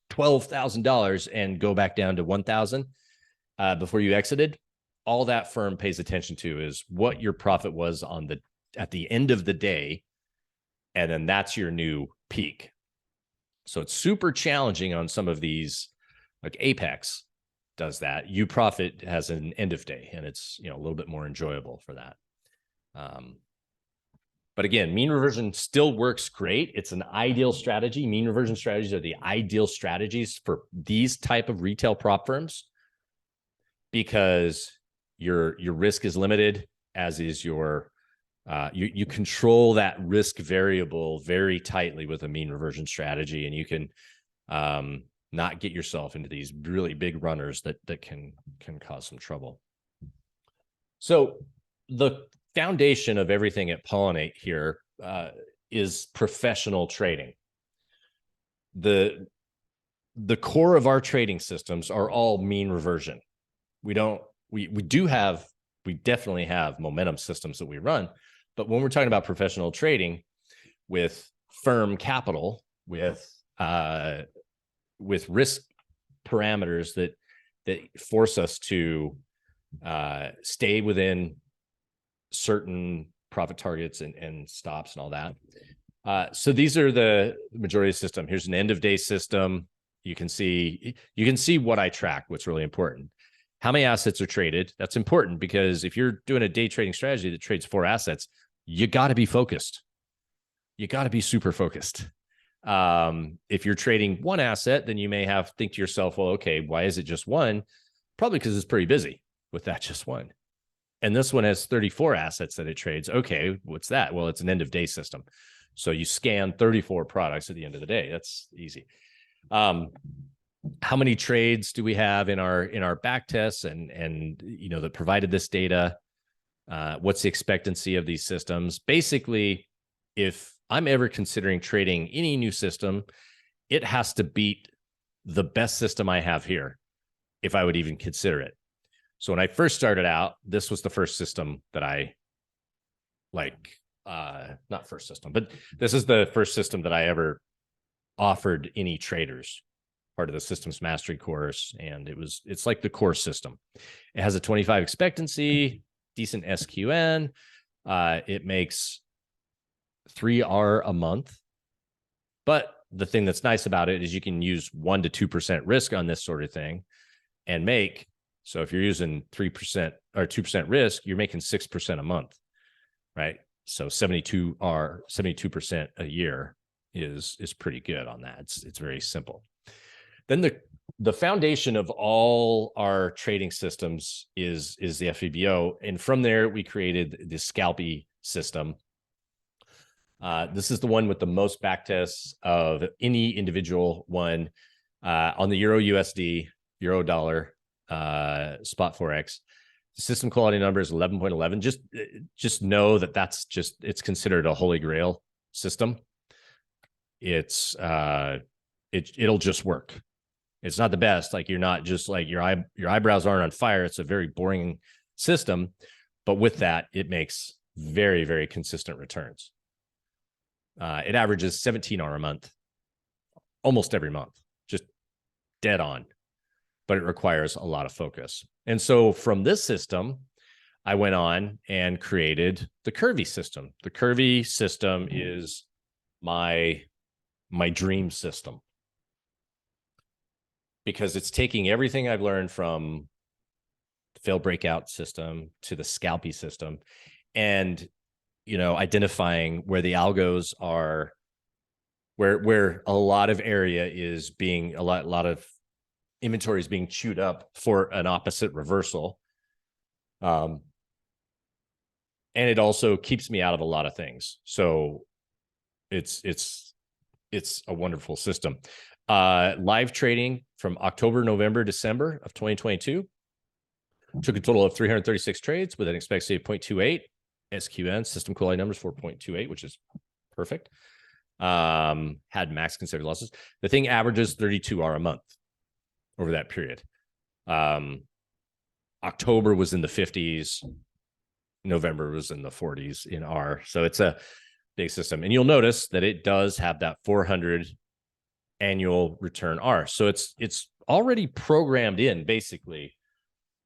Speaker 1: $12,000 and go back down to 1,000 before you exited, all that firm pays attention to is what your profit was at the end of the day, and then that's your new peak. So it's super challenging on some of these, like Apex does that. You profit has an end of day, and it's a little bit more enjoyable for that. But again, mean reversion still works great. It's an ideal strategy. Mean reversion strategies are the ideal strategies for these type of retail prop firms, because your risk is limited, as is your you control that risk variable very tightly with a mean reversion strategy, and you can not get yourself into these really big runners that can cause some trouble. So the foundation of everything at Pollinate here is professional trading. The core of our trading systems are all mean reversion. We definitely have momentum systems that we run, but when we're talking about professional trading with firm capital, with risk parameters that force us to stay within certain profit targets and stops and all that. So these are the majority of the system. Here's an end of day system. You can see what I track, what's really important. How many assets are traded? That's important, because if you're doing a day trading strategy that trades 4 assets, you got to be focused. You got to be super focused. If you're trading 1 asset, then you may think to yourself, well, okay, why is it just 1? Probably because it's pretty busy with that just 1. And this one has 34 assets that it trades. Okay, what's that? Well, it's an end of day system. So you scan 34 products at the end of the day. That's easy. How many trades do we have in our back tests and that provided this data? What's the expectancy of these systems? Basically, if I'm ever considering trading any new system, it has to beat the best system I have here, if I would even consider it. So when I first started out, this was the first system that I not first system, but this is the first system that I ever offered any traders. part of the systems mastery course, and it's like the core system. It has a 25 expectancy, decent SQN. It makes 3R a month. But the thing that's nice about it is you can use 1% to 2% risk on this sort of thing and make. So if you're using 3% or 2% risk, you're making 6% a month, right? So 72% a year is pretty good on that. It's very simple. Then the foundation of all our trading systems is the FVBO. And from there, we created the Scalpy system. This is the one with the most backtests of any individual one on the Euro USD, Euro dollar, spot Forex. The system quality number is 11.11. Just know that it's considered a holy grail system. It'll just work. It's not the best. Like, you're not just like your eyebrows aren't on fire. It's a very boring system, but with that, it makes very, very consistent returns. It averages 17R a month, almost every month, just dead on, but it requires a lot of focus. And so from this system, I went on and created the Curvy system. The Curvy system is my dream system, because it's taking everything I've learned from the failed breakout system to the Scalpy system, and identifying where the algos are, where a lot of area is being a lot of inventory is being chewed up for an opposite reversal. And it also keeps me out of a lot of things. So it's a wonderful system. Live trading from October, November, December of 2022. Took a total of 336 trades with an expectancy of 0.28. SQN, system quality numbers 4.28, which is perfect. Had max consecutive losses. The thing averages 32R a month over that period. October was in the 50s. November was in the 40s in R. So it's a big system. And you'll notice that it does have that 400 annual return R. So it's already programmed in, basically,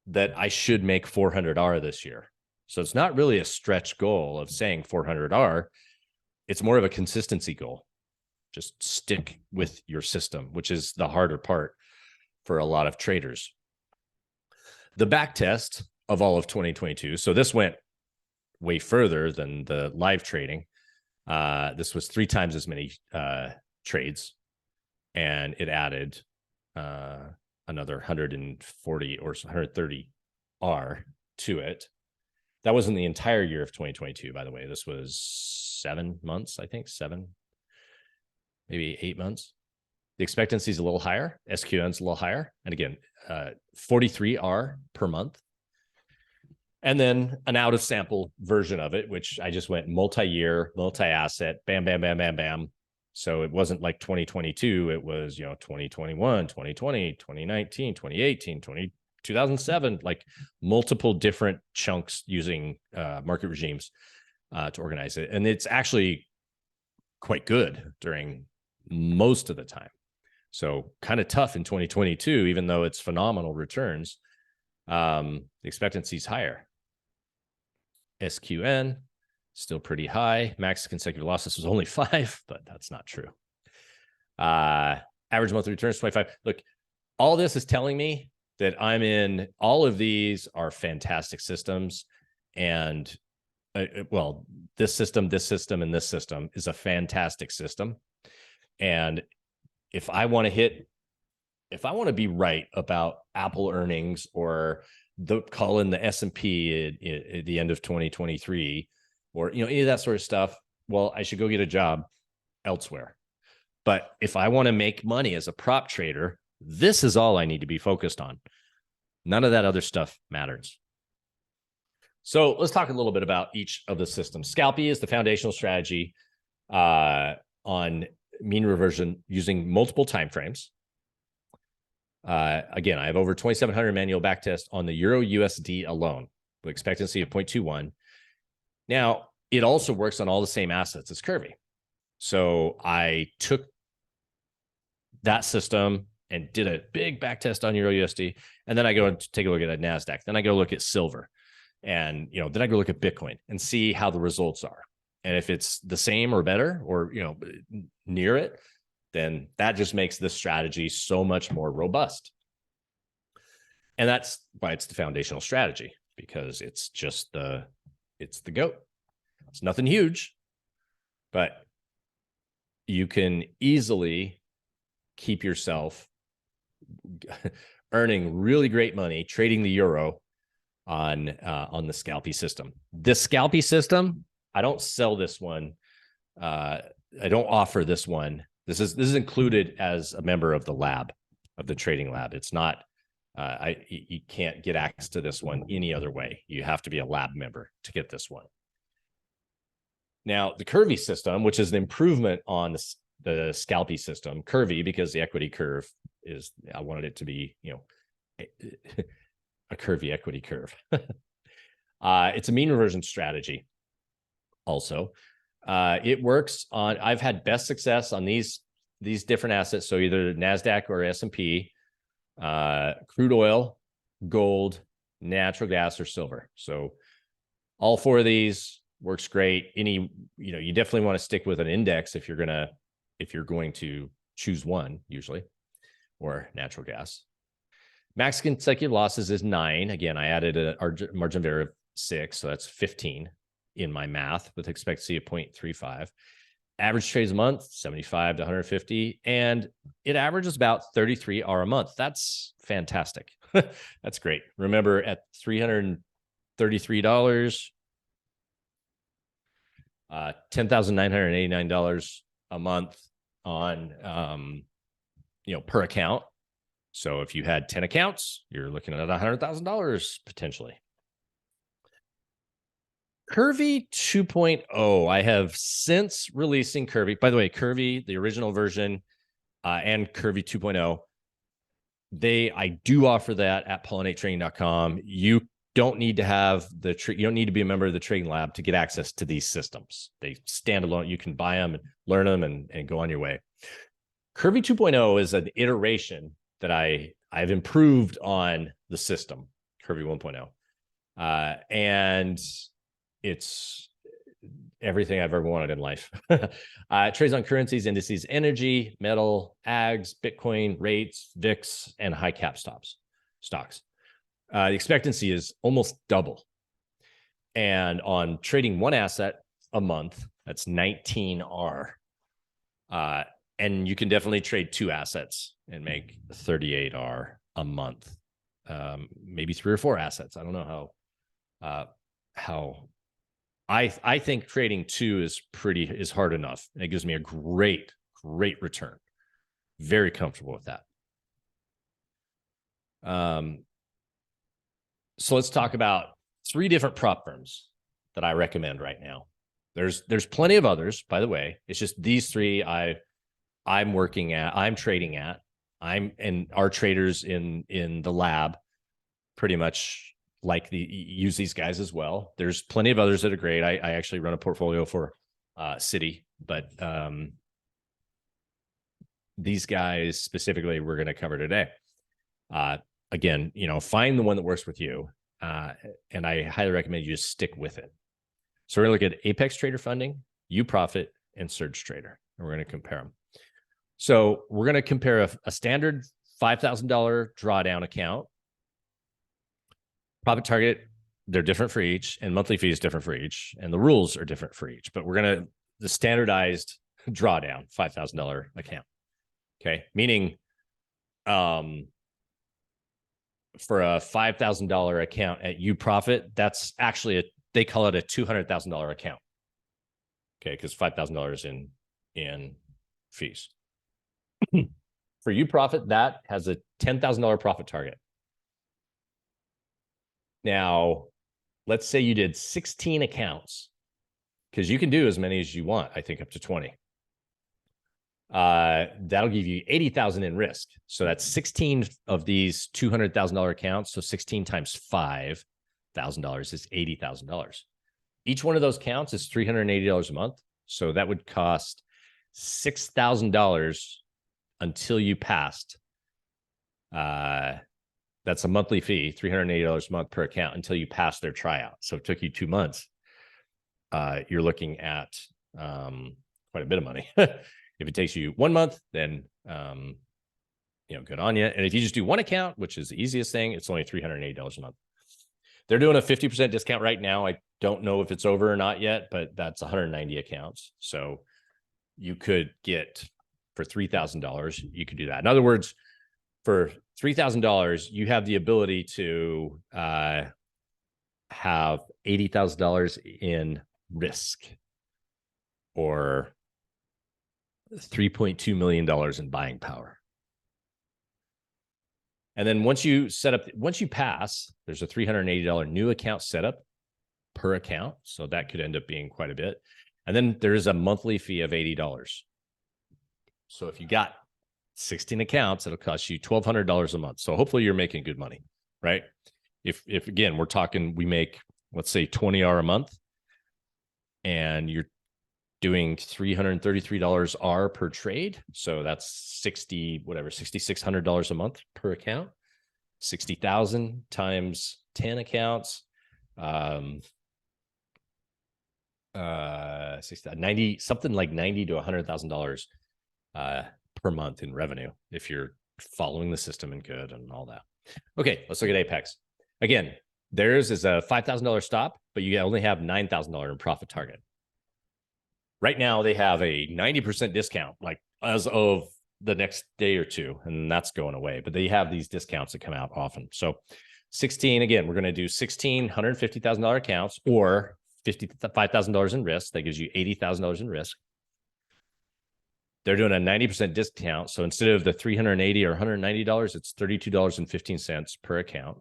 Speaker 1: that I should make 400R this year. So it's not really a stretch goal of saying 400R. It's more of a consistency goal. Just stick with your system, which is the harder part for a lot of traders. The back test of all of 2022. So this went way further than the live trading. This was 3 times as many trades, and it added another 140 or 130 R to it. That wasn't the entire year of 2022, by the way. This was 7 months, I think, 7, maybe 8 months. The expectancy is a little higher. SQN's a little higher. And again, 43R per month. And then an out of sample version of it, which I just went multi-year, multi-asset, bam, bam, bam, bam, bam. So it wasn't like 2022. It was, 2021, 2020, 2019, 2018, 2007, like multiple different chunks using market regimes to organize it. And it's actually quite good during most of the time. So kind of tough in 2022, even though it's phenomenal returns. The expectancy is higher. SQN, still pretty high. Max consecutive losses was only 5, but that's not true. Average monthly returns 25. Look, all this is telling me that I'm in. All of these are fantastic systems, and well, this system, and this system is a fantastic system. And if I want to be right about Apple earnings, or call in the S&P at the end of 2023, or any of that sort of stuff, well, I should go get a job elsewhere. But if I want to make money as a prop trader, this is all I need to be focused on. None of that other stuff matters. So let's talk a little bit about each of the systems. Scalpy is the foundational strategy on mean reversion using multiple timeframes. Again, I have over 2,700 manual backtest on the Euro USD alone, with expectancy of 0.21. Now, it also works on all the same assets as Curvy. So I took that system and did a big back test on Euro USD. And then I go and take a look at a NASDAQ. Then I go look at silver. And, then I go look at Bitcoin and see how the results are. And if it's the same or better or, near it, then that just makes this strategy so much more robust. And that's why it's the foundational strategy, because it's the GOAT. It's nothing huge, but you can easily keep yourself earning really great money trading the euro on the Scalpy system. This Scalpy system, I don't sell this one. I don't offer this one. This is included as a member of the lab, of the trading lab. It's not. You can't get access to this one any other way. You have to be a lab member to get this one. Now, the Curvy system, which is an improvement on the Scalpy system, Curvy, because the equity curve is, I wanted it to be, a curvy equity curve. It's a mean reversion strategy. Also, it works on. I've had best success on these different assets. So either NASDAQ or S&P, crude oil, gold, natural gas, or silver. So all four of these works great. You definitely want to stick with an index if you're going to choose one, usually, or natural gas. Max consecutive losses is 9. Again, I added a margin of error of 6, so that's 15 in my math with expectancy of 0.35. Average trades a month, 75 to 150, and it averages about 33 R a month. That's fantastic. That's great. Remember, at $333, $10,989 a month on, per account. So if you had 10 accounts, you're looking at $100,000 potentially. Curvy 2.0. I have since releasing Curvy. By the way, Curvy, the original version, and Curvy 2.0, I do offer that at pollinatetraining.com. You don't need to have you don't need to be a member of the trading lab to get access to these systems. They stand alone. You can buy them and learn them and go on your way. Curvy 2.0 is an iteration that I've improved on the system, Curvy 1.0. And it's everything I've ever wanted in life. It trades on currencies, indices, energy, metal, ags, Bitcoin, rates, VIX, and high cap stocks. The expectancy is almost double. And on trading one asset a month, that's 19 R. And you can definitely trade 2 assets and make 38 R a month. Maybe 3 or 4 assets. I don't know how I think trading 2 is hard enough. It gives me a great return. Very comfortable with that. So let's talk about 3 different prop firms that I recommend right now. There's plenty of others, by the way. It's just these 3 I'm working at, I'm trading at. And our traders in the lab pretty much use these guys as well. There's plenty of others that are great. I actually run a portfolio for Citi, but these guys specifically we're going to cover today. Again, find the one that works with you, and I highly recommend you just stick with it. So we're going to look at Apex Trader Funding, UProfit, and Surge Trader, and we're going to compare them. So we're going to compare a standard $5,000 drawdown account. Profit target, they're different for each, and monthly fee is different for each, and the rules are different for each. But we're going to the standardized drawdown $5,000 account. Okay, meaning for a $5,000 account at UProfit, that's actually they call it a $200,000 account. Okay, because $5,000 in fees. For UProfit, that has a $10,000 profit target. Now, let's say you did 16 accounts, because you can do as many as you want, I think up to 20. That'll give you 80,000 in risk. So that's 16 of these $200,000 accounts. So 16 times $5,000 is $80,000. Each one of those counts is $380 a month. So that would cost $6,000 until you passed That's a monthly fee, $380 a month per account until you pass their tryout. So it took you 2 months. You're looking at quite a bit of money. If it takes you 1 month, then good on you. And if you just do one account, which is the easiest thing, it's only $380 a month. They're doing a 50% discount right now. I don't know if it's over or not yet, but that's 190 accounts. So you could get for $3,000, you could do that. In other words, for $3,000, you have the ability to have $80,000 in risk or $3.2 million in buying power. And then once you pass, there's a $380 new account setup per account. So that could end up being quite a bit. And then there is a monthly fee of $80. So if you got 16 accounts, it'll cost you $1,200 a month. So hopefully you're making good money, right? If again, we're talking, we make, let's say $20 a month and you're doing $333 R per trade. So that's $6,600 a month per account, 60,000 times 10 accounts, 90, something like $90,000 to $100,000 per month in revenue if you're following the system and good and all that. Okay, let's look at Apex. Again, theirs is a $5,000 stop, but you only have $9,000 in profit target. Right now, they have a 90% discount, like as of the next day or two, and that's going away. But they have these discounts that come out often. So 16, again, we're going to do 16 $150,000 accounts or $55,000 in risk. That gives you $80,000 in risk. They're doing a 90% discount. So instead of the $380 or $190, it's $32.15 per account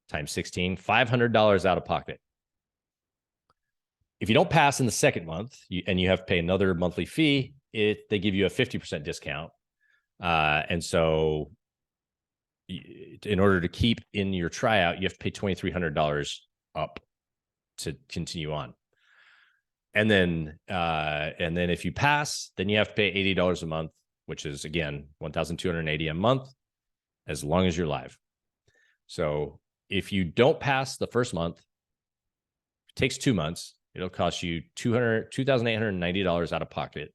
Speaker 1: times 16, $500 out of pocket. If you don't pass in the second month and you have to pay another monthly fee, they give you a 50% discount. And so in order to keep in your tryout, you have to pay $2,300 up to continue on. And then if you pass, then you have to pay $80 a month, which is, again, $1,280 a month, as long as you're live. So if you don't pass the first month, it takes 2 months. It'll cost you $2,890 out of pocket,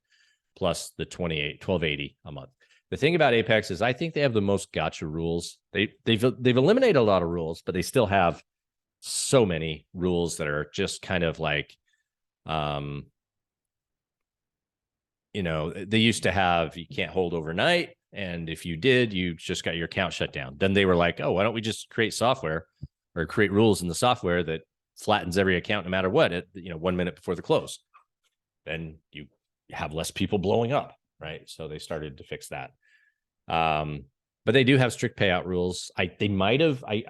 Speaker 1: plus the $1,280 a month. The thing about Apex is I think they have the most gotcha rules. They've eliminated a lot of rules, but they still have so many rules that are just kind of like, they used to have, you can't hold overnight. And if you did, you just got your account shut down. Then they were like, oh, why don't we just create software or create rules in the software that flattens every account no matter what at 1 minute before the close. Then you have less people blowing up, right? So they started to fix that. But they do have strict payout rules. I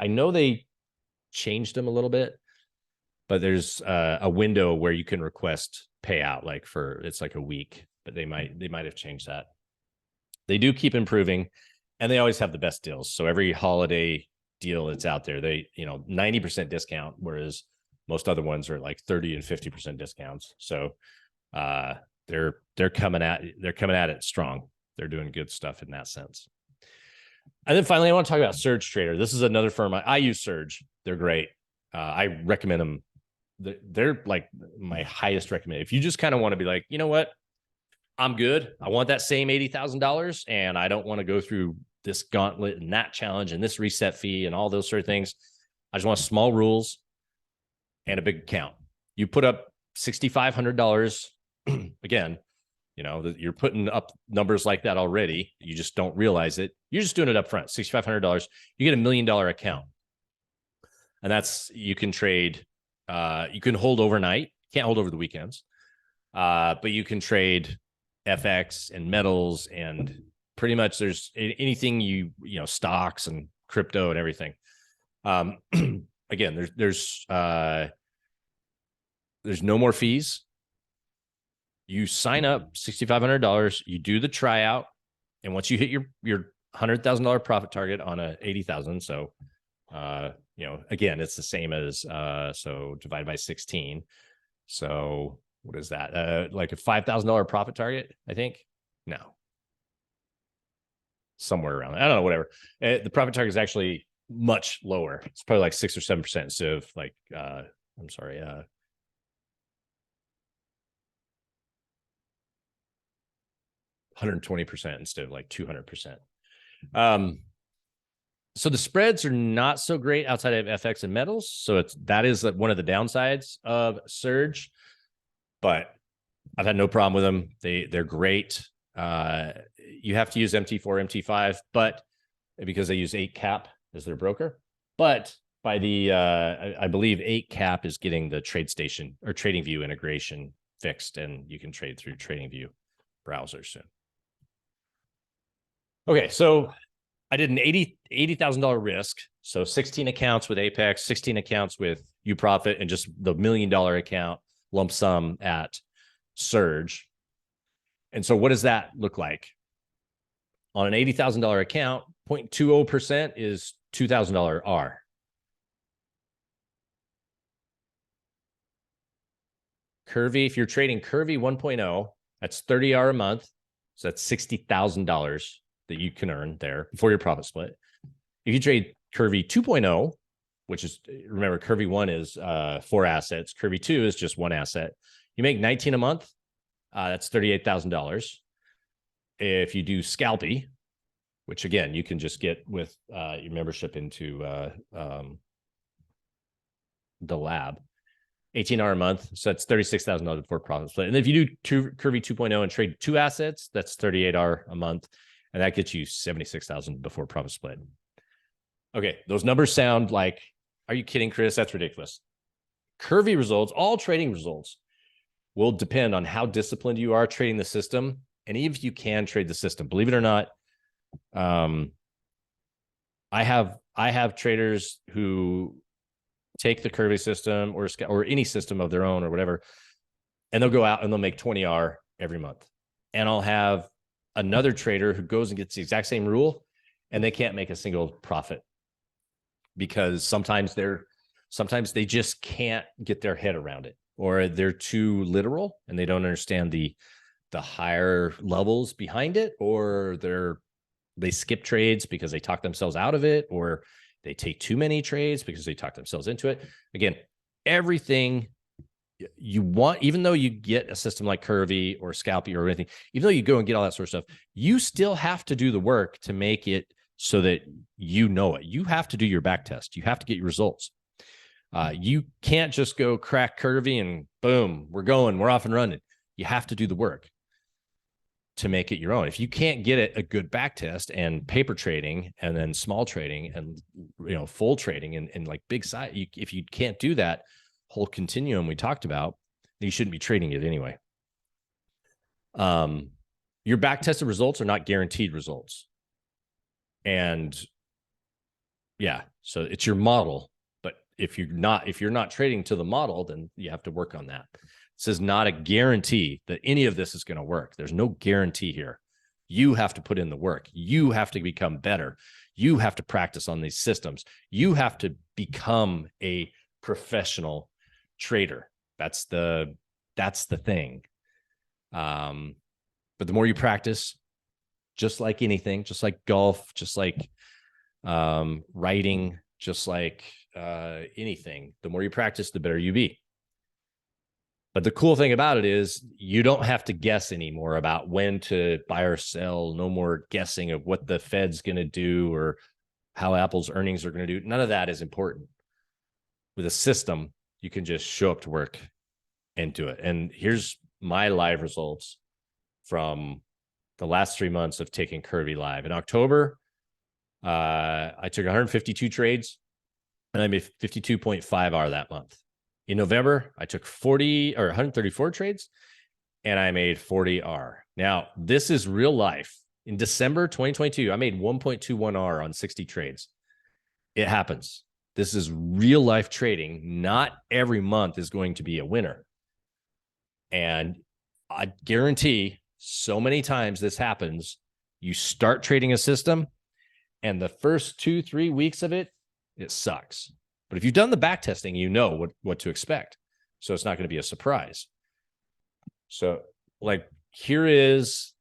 Speaker 1: know they changed them a little bit, but there's a window where you can request payout, it's like a week, but they might have changed that. They do keep improving, and they always have the best deals. So every holiday deal that's out there, they 90% discount, whereas most other ones are like 30 and 50% discounts. So they're coming at it strong. They're doing good stuff in that sense. And then finally, I want to talk about Surge Trader. This is another firm. I use Surge. They're great. I recommend them. They're like my highest recommend. If you just kind of want to be like, you know what, I'm good. I want that same $80,000, and I don't want to go through this gauntlet and that challenge and this reset fee and all those sort of things. I just want small rules and a big account. You put up $6,500. Again, you're putting up numbers like that already. You just don't realize it. You're just doing it up front. $6,500. You get $1 million account. And you can trade, you can hold overnight. Can't hold over the weekends. But you can trade FX and metals, and pretty much there's anything stocks and crypto and everything. Again, there's no more fees. You sign up $6,500, you do the tryout, and once you hit your $100,000 profit target on a 80,000, so again, it's the same as so divided by 16. So what is that? Like a $5,000 profit target, I think? No. somewhere around. I don't know, whatever. The profit target is actually much lower. It's probably like 6 or 7% instead of like, I'm sorry, 120% instead of like 200%. So the spreads are not so great outside of FX and metals. So that is one of the downsides of Surge, but I've had no problem with them. They're great. You have to use MT4, MT5, but because they use 8cap as their broker. But by I believe 8cap is getting the TradeStation or TradingView integration fixed, and you can trade through TradingView browser soon. Okay, so I did an $80,000 risk. So 16 accounts with Apex, 16 accounts with UProfit, and just the $1 million account lump sum at Surge. And so what does that look like? On an $80,000 account, 0.20% is $2,000 R. Curvy, if you're trading Curvy 1.0, that's 30 R a month. So that's $60,000 that you can earn there before your profit split. If you trade Curvy 2.0, which is, remember, Curvy 1 is 4 assets. Curvy 2 is just 1 asset. You make 19 a month. That's $38,000. If you do Scalpy, which again, you can just get with your membership into the lab, 18 hour a month. So that's $36,000 before profit split. And if you do Curvy 2.0 and trade 2 assets, that's 38 hour a month. And that gets you 76,000 before profit split. Okay, those numbers sound like, are you kidding, Chris? That's ridiculous. Curvy results, all trading results, will depend on how disciplined you are trading the system, and even if you can trade the system. Believe it or not, I have traders who take the Curvy system or any system of their own or whatever, and they'll go out and they'll make 20 R every month. And I'll have another trader who goes and gets the exact same rule, and they can't make a single profit because sometimes they just can't get their head around it, or they're too literal and they don't understand the higher levels behind it, or they skip trades because they talk themselves out of it, or they take too many trades because they talk themselves into it. Again, everything you want, even though you get a system like Curvy or Scalpy or anything, even though you go and get all that sort of stuff, you still have to do the work to make it so that you know it. You have to do your back test. You have to get your results. You can't just go crack Curvy and boom, we're off and running. You have to do the work to make it your own. If you can't get it a good back test and paper trading and then small trading and full trading and like big size, if you can't do that whole continuum we talked about, you shouldn't be trading it anyway. Your back tested results are not guaranteed results. And yeah, so it's your model. But if you're not trading to the model, then you have to work on that. This is not a guarantee that any of this is going to work. There's no guarantee here. You have to put in the work. You have to become better. You have to practice on these systems. You have to become a professional trader. That's the thing. But the more you practice, just like anything, just like golf, just like writing, just like anything, the more you practice, the better you be. But the cool thing about it is you don't have to guess anymore about when to buy or sell. No more guessing of what the Fed's going to do or how Apple's earnings are going to do. None of that is important. With a system, you can just show up to work and do it. And here's my live results from the last 3 months of taking Curvy live. In October, I took 152 trades and I made 52.5 R that month. In November, I took 134 trades and I made 40 R. Now, this is real life. In December 2022, I made 1.21 R on 60 trades. It happens. This is real life trading. Not every month is going to be a winner. And I guarantee so many times this happens, you start trading a system and the first 2-3 weeks of it, it sucks. But if you've done the back testing, you know what to expect. So it's not going to be a surprise. So like here is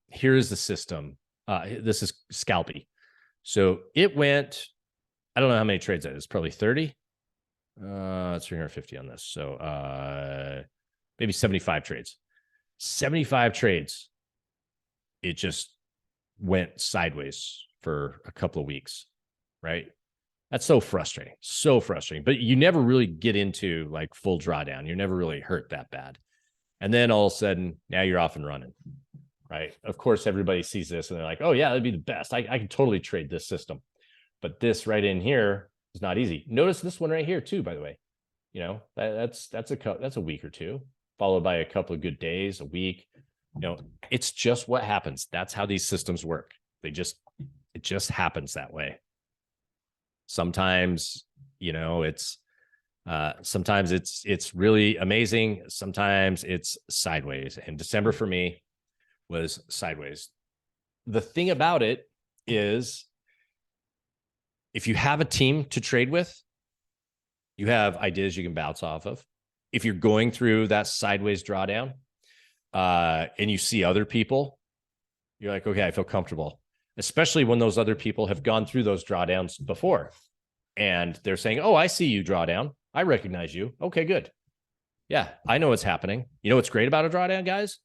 Speaker 1: here's the system. This is Scalpy. So it went, I don't know how many trades that is, probably 30. It's 350 on this. So maybe 75 trades. 75 trades. It just went sideways for a couple of weeks, right? That's so frustrating. So frustrating. But you never really get into like full drawdown. You're never really hurt that bad. And then all of a sudden, now you're off and running, right? Of course, everybody sees this and they're like, oh, yeah, that'd be the best. I can totally trade this system. But this right in here is not easy. Notice this one right here, too, by the way. You know, that's a week or two, followed by a couple of good days, a week. You know, it's just what happens. That's how these systems work. It just happens that way. Sometimes, you know, sometimes it's really amazing. Sometimes it's sideways. And December for me was sideways. The thing about it is, if you have a team to trade with, you have ideas you can bounce off of. If you're going through that sideways drawdown, and you see other people, you're like, okay, I feel comfortable, especially when those other people have gone through those drawdowns before. And they're saying, oh, I see you drawdown. I recognize you. Okay, good. Yeah, I know what's happening. You know what's great about a drawdown, guys?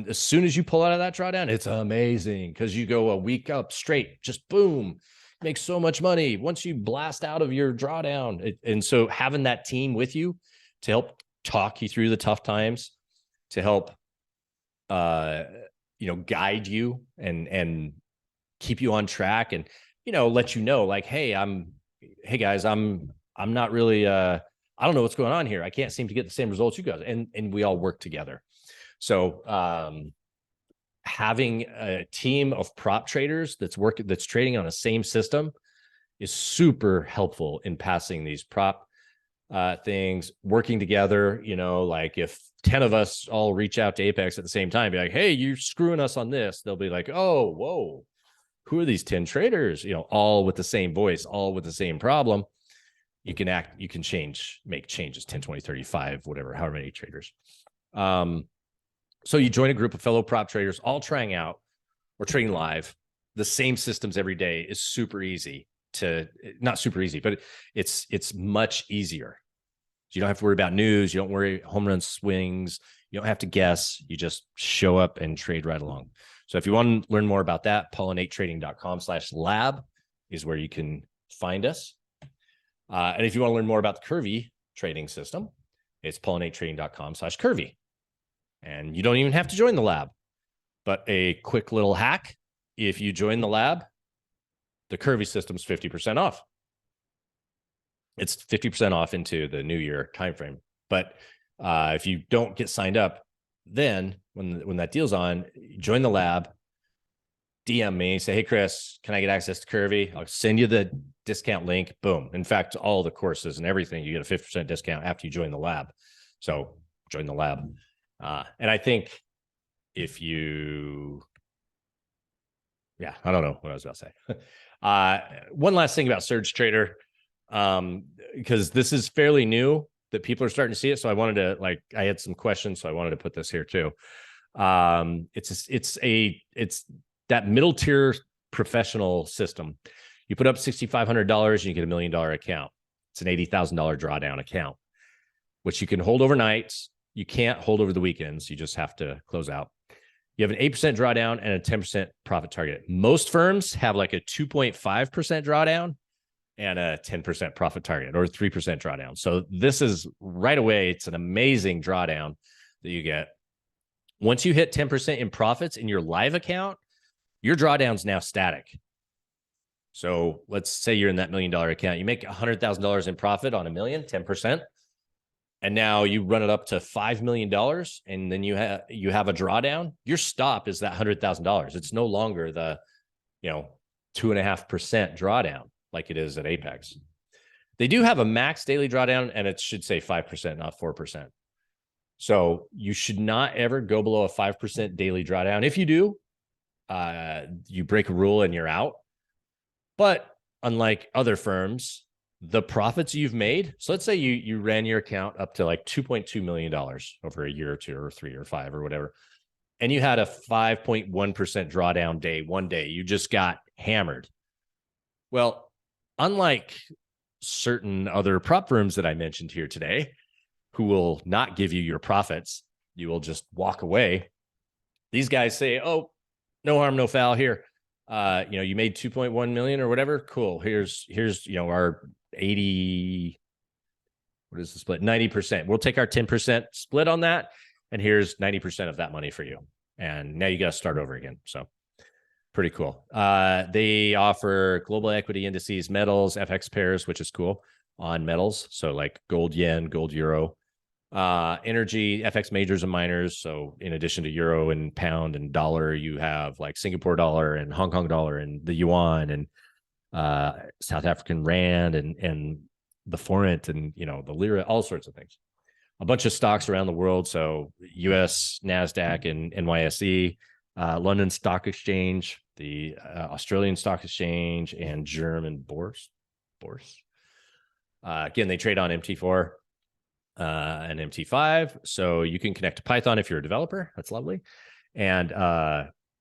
Speaker 1: As soon as you pull out of that drawdown, it's amazing because you go a week up straight, just boom, make so much money once you blast out of your drawdown. And so having that team with you to help talk you through the tough times, to help guide you and keep you on track, and let you know, like, hey guys, I'm not really I don't know what's going on here. I can't seem to get the same results you guys, and we all work together. So having a team of prop traders that's trading on the same system is super helpful in passing these prop things, working together. Like if 10 of us all reach out to Apex at the same time, be like, hey, you're screwing us on this. They'll be like, oh, whoa, who are these 10 traders? All with the same voice, all with the same problem. You can make changes, 10, 20, 35, whatever, however many traders. So you join a group of fellow prop traders, all trying out or trading live the same systems every day is super easy not super easy, but it's much easier. You don't have to worry about news. You don't worry home run swings. You don't have to guess. You just show up and trade right along. So if you want to learn more about that, pollinatetrading.com/lab is where you can find us. And if you want to learn more about the Curvy trading system, it's pollinatetrading.com/Curvy. And you don't even have to join the lab. But a quick little hack, if you join the lab, the Curvy system's 50% off. It's 50% off into the new year timeframe. But if you don't get signed up, then when that deal's on, join the lab, DM me, say, hey, Chris, can I get access to Curvy? I'll send you the discount link. Boom. In fact, all the courses and everything, you get a 50% discount after you join the lab. So join the lab. And I think I don't know what I was about to say. One last thing about Surge Trader, because this is fairly new that people are starting to see it. So I had some questions, so I wanted to put this here too. It's that middle tier professional system. You put up $6,500 and you get $1 million account. It's an $80,000 drawdown account, which you can hold overnight. You can't hold over the weekends. You just have to close out. You have an 8% drawdown and a 10% profit target. Most firms have like a 2.5% drawdown and a 10% profit target, or 3% drawdown. So this is right away, it's an amazing drawdown that you get. Once you hit 10% in profits in your live account, your drawdown's now static. So let's say you're in that $1 million account. You make $100,000 in profit on $1 million, 10%. And now you run it up to $5 million, and then you have a drawdown. Your stop is that $100,000. It's no longer the 2.5% drawdown like it is at Apex. They do have a max daily drawdown, and it should say 5%, not 4%. So you should not ever go below a 5% daily drawdown. If you do, you break a rule and you're out. But unlike other firms, the profits you've made, so let's say you ran your account up to like $2.2 million over a year or two or 3 or 5 or whatever. and you had a 5.1% drawdown day one day, you just got hammered. Well, unlike certain other prop firms that I mentioned here today, who will not give you your profits, you will just walk away. These guys say, oh, no harm, no foul here. You made 2.1 million or whatever. Cool. Here's, our 80, what is the split? 90%. We'll take our 10% split on that. And here's 90% of that money for you. And now you got to start over again. So pretty cool. They offer global equity indices, metals, FX pairs, which is cool on metals. So like gold, yen, gold, euro, energy, FX majors and minors. So in addition to euro and pound and dollar, you have like Singapore dollar and Hong Kong dollar and the yuan and South African rand and the forint and the lira, all sorts of things. A bunch of stocks around the world. So US, NASDAQ, and NYSE, London Stock Exchange, the Australian Stock Exchange, and German Bourse. Again, they trade on MT4 and MT5. So you can connect to Python if you're a developer. That's lovely. And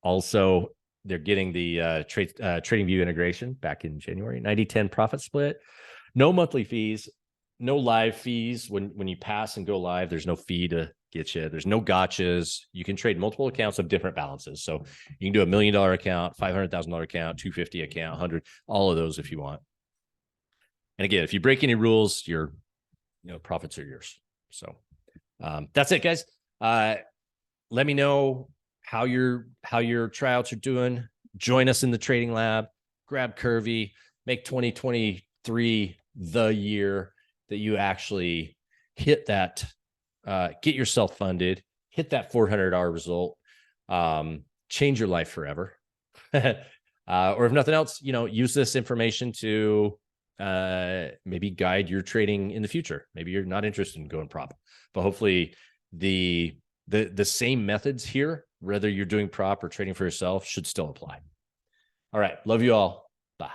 Speaker 1: also, they're getting the TradingView integration back in January, 90-10 profit split. No monthly fees, no live fees. When you pass and go live, there's no fee to get you. There's no gotchas. You can trade multiple accounts of different balances. So you can do $1 million account, $500,000 account, 250 account, 100, all of those if you want. And again, if you break any rules, your profits are yours. So that's it, guys. Let me know how your tryouts are doing. Join us in the trading lab. Grab Curvy. Make 2023 the year that you actually hit that, get yourself funded, hit that 400-hour result, change your life forever. Or if nothing else, use this information to maybe guide your trading in the future. Maybe you're not interested in going prop, but hopefully the same methods here, whether you're doing prop or trading for yourself, should still apply. All right. Love you all. Bye.